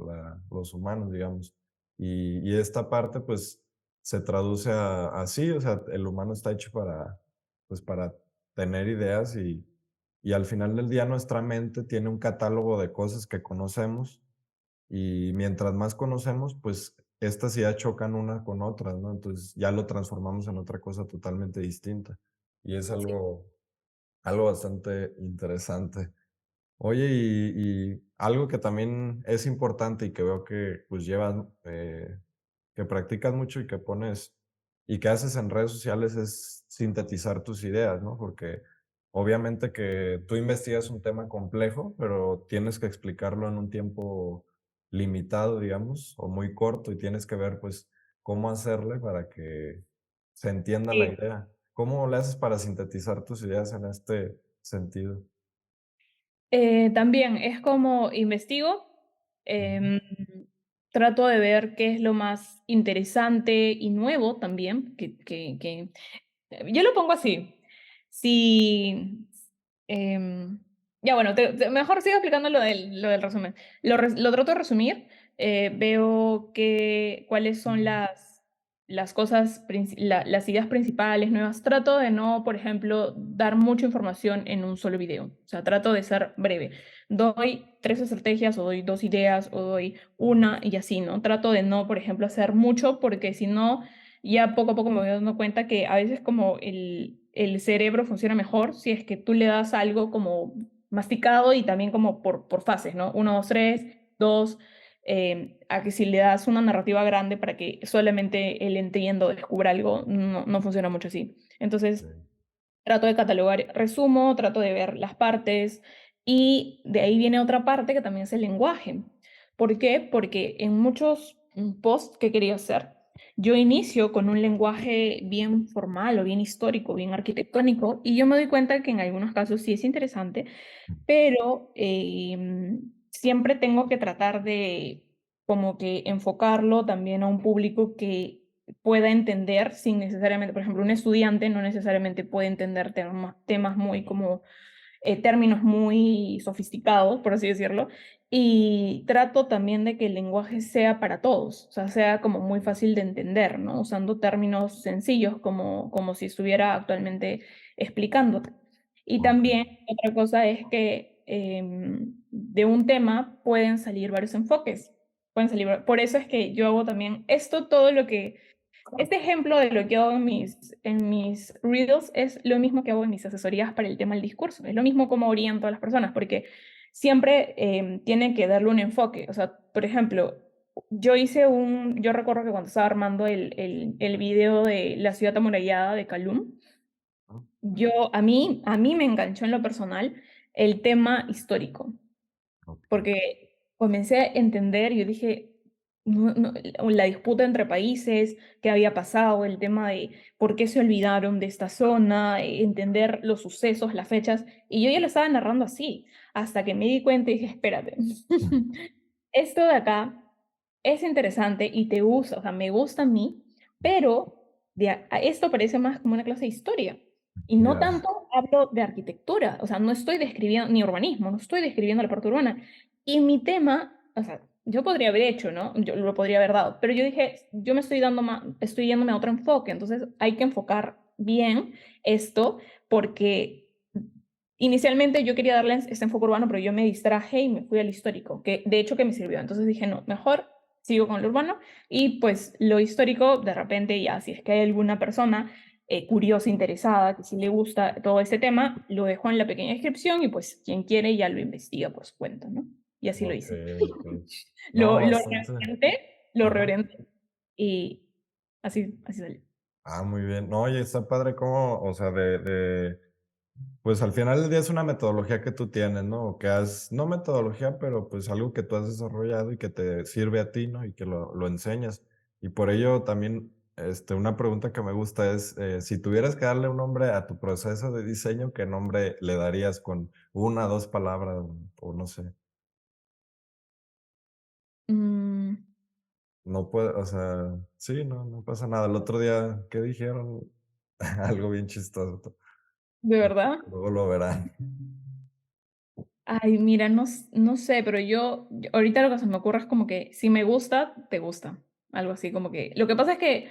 los humanos, digamos. Y esta parte, pues, se traduce a sí, o sea, el humano está hecho para, pues, para tener ideas y al final del día nuestra mente tiene un catálogo de cosas que conocemos y mientras más conocemos, pues estas ya chocan una con otras, ¿no? Entonces ya lo transformamos en otra cosa totalmente distinta y es Sí. algo bastante interesante. Oye, y algo que también es importante y que veo que pues llevas, que practicas mucho y que pones y que haces en redes sociales es sintetizar tus ideas, ¿no? Porque obviamente que tú investigas un tema complejo, pero tienes que explicarlo en un tiempo limitado, digamos, o muy corto y tienes que ver pues cómo hacerle para que se entienda la Sí. idea. ¿Cómo le haces para sintetizar tus ideas en este sentido? También es como investigo, Ujú, em, trato de ver qué es lo más interesante y nuevo también, yo lo pongo así. Si, em, ya bueno, mejor sigo explicando lo del resumen. Lo trato de resumir, veo cuáles son ujú, las cosas, las ideas principales nuevas. Trato de no, por ejemplo, dar mucha información en un solo video. O sea, trato de ser breve. Doy tres estrategias o doy dos ideas o doy una y así, ¿no? Trato de no, por ejemplo, hacer mucho porque si no ya poco a poco me voy dando cuenta que a veces como el cerebro funciona mejor si es que tú le das algo como masticado y también como por fases, ¿no? Uno, dos, tres, dos, a que si le das una narrativa grande para que solamente él entienda o descubra algo, no funciona mucho así. sí, Entonces, trato de catalogar, resumo, trato de ver las partes y de ahí viene otra parte que también es el lenguaje. ¿Por qué? Porque en muchos posts que quería hacer, yo inicio con un lenguaje bien formal o bien histórico, bien arquitectónico, y yo me doy cuenta que en algunos casos sí es interesante, pero siempre tengo que tratar de como que enfocarlo también a un público que pueda entender sin necesariamente, por ejemplo, un estudiante no necesariamente puede entender temas muy como términos muy sofisticados, por así decirlo, y trato también de que el lenguaje sea para todos, o sea, sea como muy fácil de entender, ¿no? Usando términos sencillos como si estuviera actualmente explicándote. Y okey, también otra cosa es que de un tema pueden salir varios enfoques. Pueden salir, por eso es que yo hago también esto, todo lo que este ejemplo de lo que hago en mis reels es lo mismo que hago en mis asesorías para el tema del discurso. Es lo mismo como oriento a las personas, porque siempre tienen que darle un enfoque. O sea, por ejemplo, yo recuerdo que cuando estaba armando el video de la ciudad amurallada de Kaloum, ¿no? a mí me enganchó en lo personal el tema histórico Okey, porque comencé a entender, yo dije, la disputa entre países, qué había pasado, el tema de por qué se olvidaron de esta zona, entender los sucesos, las fechas, y yo ya lo estaba narrando así, hasta que me di cuenta y dije, espérate, esto de acá es interesante y te gusta, o sea, me gusta a mí, pero esto parece más como una clase de historia. Y no ya, tanto hablo de arquitectura, o sea, no estoy describiendo ni urbanismo, no estoy describiendo la parte urbana. Y mi tema, o sea, yo podría haber hecho, ¿no? Yo lo podría haber dado, pero yo dije, yo me estoy dando más, estoy yéndome a otro enfoque, entonces hay que enfocar bien esto porque inicialmente yo quería darle este enfoque urbano, pero yo me distraje y me fui al histórico, que de hecho que me sirvió. Entonces dije, no, mejor sigo con lo urbano y pues lo histórico, de repente ya, si es que hay alguna persona curiosa, interesada, que si le gusta todo este tema, lo dejo en la pequeña descripción y pues quien quiere ya lo investiga por su cuenta, ¿no? Y así lo hice. okey, okey. Lo, No, lo bastante reorienté, lo ajá, reorienté y así salió. Ah, muy bien. No, oye, está padre cómo, o sea, pues al final del día es una metodología que tú tienes, ¿no? O que no metodología, pero pues algo que tú has desarrollado y que te sirve a ti, ¿no? Y que lo enseñas. Y por ello también, una pregunta que me gusta es, si tuvieras que darle un nombre a tu proceso de diseño, ¿qué nombre le darías con una, dos palabras o no sé? Mm, No puede, o sea, sí, no, no pasa nada. El otro día, ¿qué dijeron? Algo bien chistoso. ¿De verdad? Luego lo verán. Ay, mira, no sé, pero ahorita lo que se me ocurre es como que si me gusta, te gusta. Algo así como que. Lo que pasa es que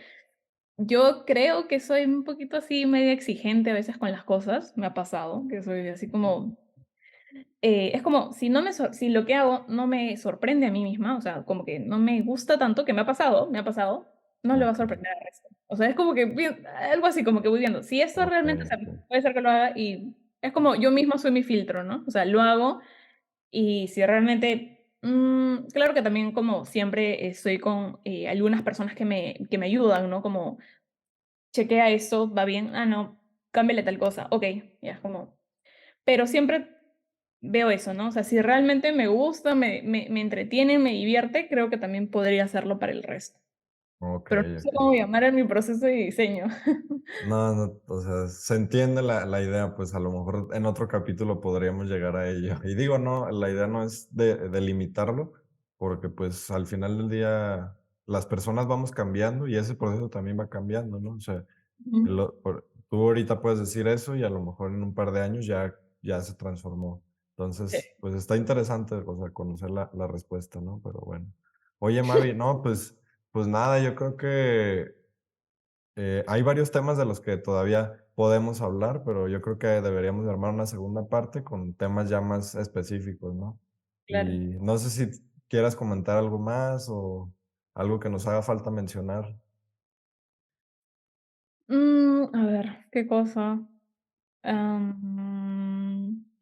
yo creo que soy un poquito así medio exigente a veces con las cosas. Me ha pasado, que soy así como. Es como si si lo que hago no me sorprende a mí misma, o sea, como que no me gusta tanto, que me ha pasado, no le va a Ok, sorprender al resto. O sea, es como que algo así, como que voy viendo. Si esto ok, realmente, o sea, ok. puede ser que lo haga y es como yo misma soy mi filtro, ¿no? O sea, lo hago y si realmente, claro que también como siempre estoy con algunas personas que me ayudan, ¿no? Como, chequea esto, va bien, ah, no, cámbiale tal cosa, ok, ya es como, pero siempre veo eso, ¿no? O sea, si realmente me gusta, me entretiene, me divierte, creo que también podría hacerlo para el resto. Ok, Pero no sé ok. cómo llamar a mi proceso de diseño. No, no, o sea, se entiende la idea, pues a lo mejor en otro capítulo podríamos llegar a ello. Y digo, no, la idea no es de limitarlo, porque pues al final del día las personas vamos cambiando y ese proceso también va cambiando, ¿no? O sea, Ujú. tú ahorita puedes decir eso y a lo mejor en un par de años ya se transformó. Sí, Entonces, pues está interesante, o sea, conocer la respuesta, ¿no? Pero bueno. Oye, Mavi, no, pues nada, yo creo que hay varios temas de los que todavía podemos hablar, pero yo creo que deberíamos de armar una segunda parte con temas ya más específicos, ¿no? claro. Y no sé si quieras comentar algo más o algo que nos haga falta mencionar. A ver, ¿qué cosa?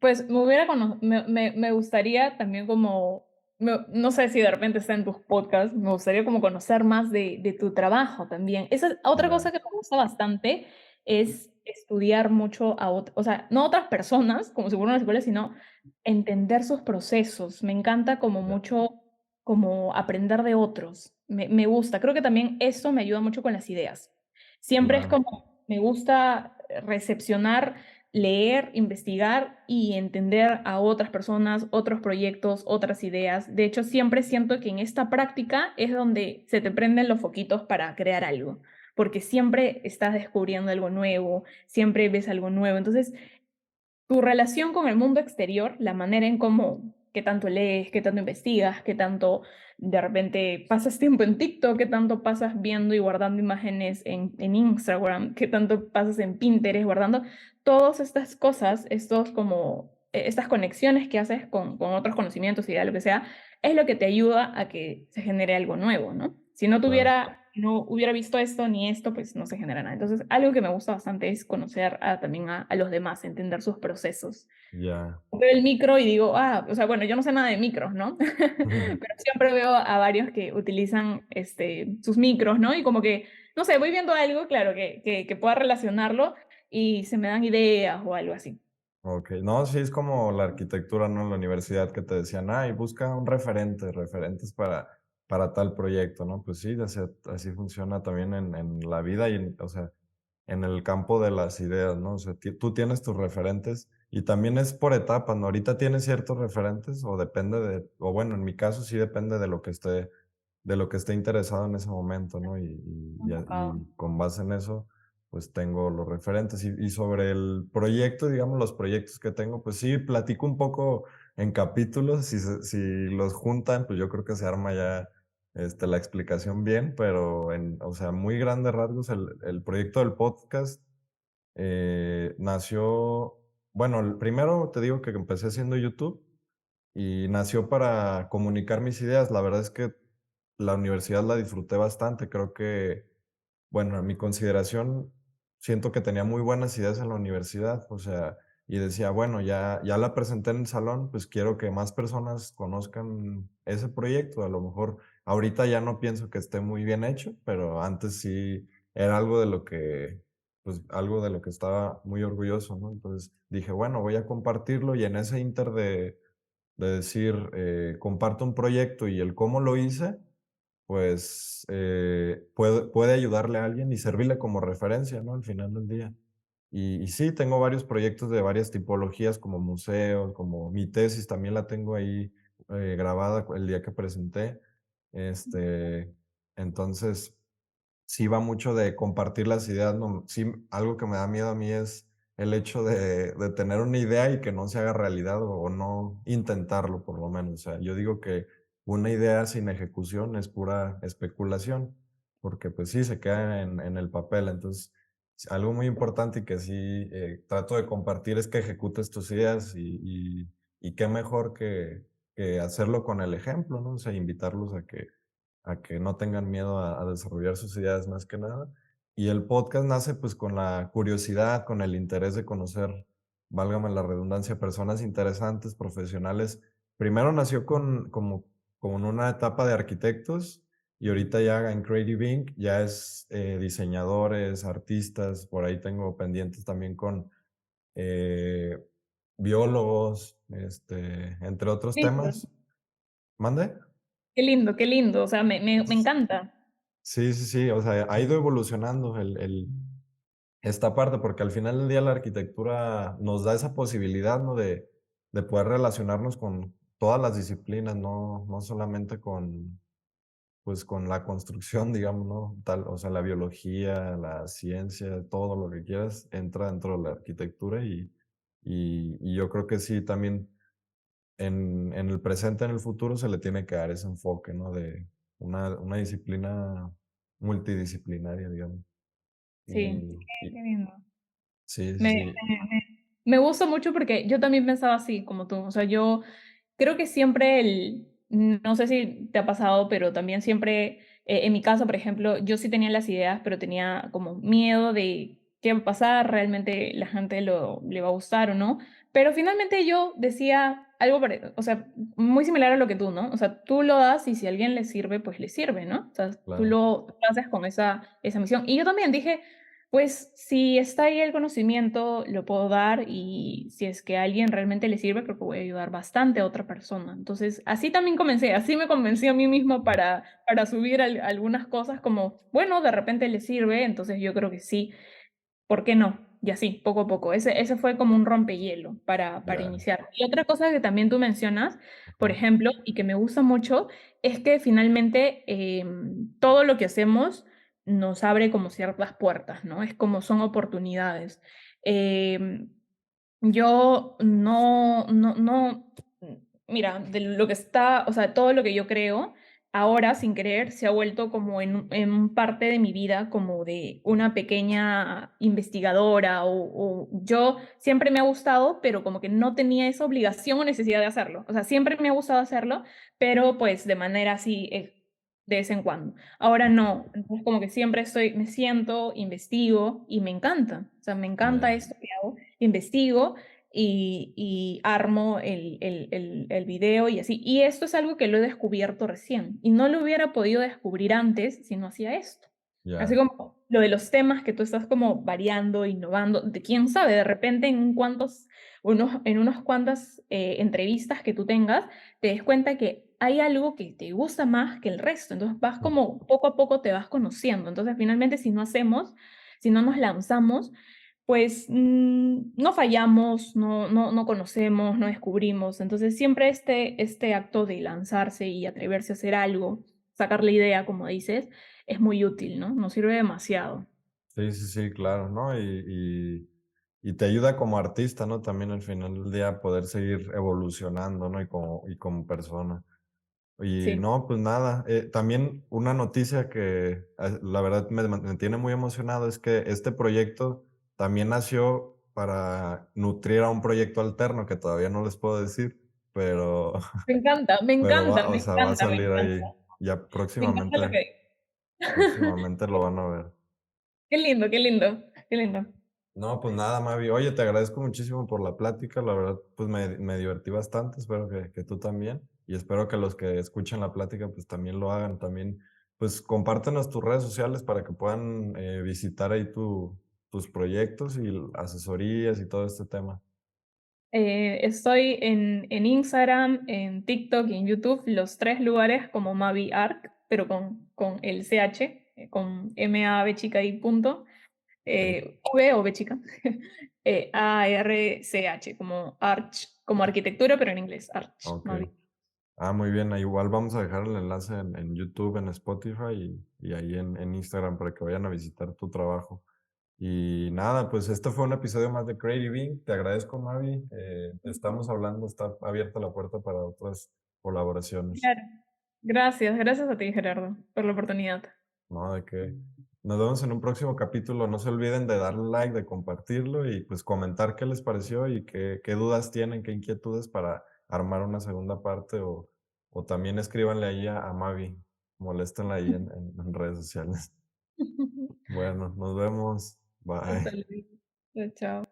Pues me hubiera me gustaría también como, no sé si de repente está en tus podcasts, me gustaría como conocer más de tu trabajo también. Esa es otra Ya, cosa que me gusta bastante, es estudiar mucho o sea, no a otras personas, como si fuera una escuela, sino entender sus procesos. Me encanta como ya, mucho, como aprender de otros. Me gusta. Creo que también eso me ayuda mucho con las ideas. Siempre es claro, como, me gusta recepcionar, leer, investigar y entender a otras personas, otros proyectos, otras ideas. De hecho, siempre siento que en esta práctica es donde se te prenden los foquitos para crear algo, porque siempre estás descubriendo algo nuevo, siempre ves algo nuevo. Entonces, tu relación con el mundo exterior, la manera en cómo, qué tanto lees, qué tanto investigas, qué tanto de repente pasas tiempo en TikTok, qué tanto pasas viendo y guardando imágenes en Instagram, qué tanto pasas en Pinterest guardando, todas estas cosas, estos como, estas conexiones que haces con otros conocimientos y de lo que sea, es lo que te ayuda a que se genere algo nuevo, ¿no? Si no claro, no hubiera visto esto ni esto, pues no se genera nada. Entonces, algo que me gusta bastante es conocer también a los demás, entender sus procesos. ya. Veo el micro y digo, o sea, bueno, yo no sé nada de micros, ¿no? Pero siempre veo a varios que utilizan sus micros, ¿no? Y como que, no sé, voy viendo algo, claro, que pueda relacionarlo y se me dan ideas o algo así. Ok, no, sí es como la arquitectura, ¿no? En la universidad que te decían, ay, busca un referente, referentes para tal proyecto, ¿no? Pues sí, así funciona también en la vida y, o sea, en el campo de las ideas, ¿no? O sea, tú tienes tus referentes y también es por etapas, ¿no? Ahorita tienes ciertos referentes o depende o bueno, en mi caso sí depende de lo que esté interesado en ese momento, ¿no? Enfocado. Y con base en eso, pues tengo los referentes. Y sobre el proyecto, digamos, los proyectos que tengo, pues sí, platico un poco en capítulos. Si los juntan, pues yo creo que se arma ya la explicación bien, pero o sea, muy grandes rasgos, el proyecto del podcast nació, bueno, el primero te digo que empecé haciendo YouTube y nació para comunicar mis ideas. La verdad es que la universidad la disfruté bastante. Creo que, bueno, en mi consideración, siento que tenía muy buenas ideas en la universidad. O sea, y decía, bueno, ya la presenté en el salón, pues quiero que más personas conozcan ese proyecto. A lo mejor Ahorita ya no pienso que esté muy bien hecho, pero antes sí era algo de lo que, pues, algo de lo que estaba muy orgulloso, ¿no? Entonces dije, bueno, voy a compartirlo y en ese inter de decir, comparto un proyecto y el cómo lo hice, pues, puede ayudarle a alguien y servirle como referencia, ¿no? Al final del día. Y sí, tengo varios proyectos de varias tipologías, como museos, como mi tesis también la tengo ahí, grabada el día que presenté. Este, entonces, sí va mucho de compartir las ideas, ¿no? Sí, algo que me da miedo a mí es el hecho de tener una idea y que no se haga realidad o no intentarlo, por lo menos. O sea, yo digo que una idea sin ejecución es pura especulación, porque pues sí, se queda en el papel. Entonces, algo muy importante y que sí trato de compartir es que ejecutes tus ideas y qué mejor que hacerlo con el ejemplo, ¿no? O sea, invitarlos a que no tengan miedo a desarrollar sus ideas más que nada. Y el podcast nace pues con la curiosidad, con el interés de conocer, válgame la redundancia, personas interesantes, profesionales. Primero nació como en una etapa de arquitectos y ahorita ya en Creative Inc. ya es diseñadores, artistas, por ahí tengo pendientes también con eh, biólogos, entre otros Lindo. temas. ¿Mande? Qué lindo, qué lindo. O sea, me encanta. Sí, sí, sí, o sea, ha ido evolucionando esta parte, porque al final del día la arquitectura nos da esa posibilidad, ¿no? De poder relacionarnos con todas las disciplinas, no solamente con, pues, con la construcción, digamos, ¿no? Tal, o sea, la biología, la ciencia, todo lo que quieras entra dentro de la arquitectura y yo creo que sí, también en el presente, en el futuro, se le tiene que dar ese enfoque, ¿no? De una disciplina multidisciplinaria, digamos. Sí, Y qué lindo. sí, sí, Me, sí, me gusta mucho porque yo también pensaba así como tú. O sea, yo creo que siempre no sé si te ha pasado, pero también siempre, en mi caso, por ejemplo, yo sí tenía las ideas, pero tenía como miedo de qué va a pasar, realmente la gente le va a gustar o no. Pero finalmente yo decía algo, o sea, muy similar a lo que tú, ¿no? O sea, tú lo das y si a alguien le sirve, pues le sirve, ¿no? O sea, claro, tú lo haces con esa misión. Y yo también dije, pues si está ahí el conocimiento, lo puedo dar y si es que a alguien realmente le sirve, creo que voy a ayudar bastante a otra persona. Entonces, así también comencé, así me convencí a mí misma para subir algunas cosas como, bueno, de repente le sirve, entonces yo creo que sí, ¿por qué no? Y así, poco a poco. Ese fue como un rompehielo para ya, iniciar. Y otra cosa que también tú mencionas, por ajá, ejemplo, y que me gusta mucho, es que finalmente todo lo que hacemos nos abre como ciertas puertas, ¿no? Es como son oportunidades. Em, yo mira, de lo que está, o sea, todo lo que yo creo, ahora sin querer se ha vuelto como en parte de mi vida, como de una pequeña investigadora o yo siempre me ha gustado, pero como que no tenía esa obligación o necesidad de hacerlo. O sea, siempre me ha gustado hacerlo, pero pues de manera así, de vez en cuando. Ahora no, entonces como que siempre me siento, investigo y me encanta. O sea, me encanta ya, esto que hago, investigo y armo el video y así. Y esto es algo que lo he descubierto recién y no lo hubiera podido descubrir antes si no hacía esto. Así ya, como lo de los temas que tú estás como variando, innovando, de quién sabe, de repente en unos cuantas entrevistas que tú tengas, te des cuenta que hay algo que te gusta más que el resto. Entonces vas mm, como poco a poco te vas conociendo. Entonces finalmente si no nos lanzamos, pues no fallamos, no conocemos, no descubrimos. Entonces siempre este acto de lanzarse y atreverse a hacer algo, sacar la idea, como dices, es muy útil, ¿no? Nos sirve demasiado. sí, sí, sí, claro, ¿no? Y te ayuda como artista, ¿no? También al final del día poder seguir evolucionando, ¿no? Y como persona. Y Sí, no, pues nada, también una noticia que la verdad me tiene muy emocionado es que este proyecto también nació para nutrir a un proyecto alterno que todavía no les puedo decir, pero, me encanta, me pero encanta, va, o me sea, va a encanta, me salir encanta. ahí, ya Me encanta lo próximamente, que... próximamente lo van a ver. Qué lindo, qué lindo, qué lindo. No, pues nada, Mavi. Oye, te agradezco muchísimo por la plática, la verdad, pues me divertí bastante, espero que tú también. y espero que los que escuchen la plática, pues también lo hagan. También, pues compártenos tus redes sociales para que puedan visitar ahí tus proyectos y asesorías y todo este tema. Estoy en Instagram, en TikTok y en YouTube, los tres lugares como Mavi Arc, pero con el CH, con M-A-B chica y punto, Ok, V o B chica, A-R-C-H, como Arch, como arquitectura, pero en inglés, Arch, ok. Mavi. Ah, muy bien. Igual vamos a dejar el enlace en YouTube, en Spotify y ahí en Instagram para que vayan a visitar tu trabajo. Y nada, pues este fue un episodio más de Creative Inc. Te agradezco, Mavi. Estamos hablando, está abierta la puerta para otras colaboraciones. Claro. Gracias, gracias a ti, Gerardo, por la oportunidad. No, de que nos vemos en un próximo capítulo. No se olviden de darle like, de compartirlo y pues comentar qué les pareció y qué dudas tienen, qué inquietudes para armar una segunda parte o también escríbanle ahí a Mavi, moléstenla ahí en redes sociales. Bueno, nos vemos. Hasta Bye. luego. Chao, chao.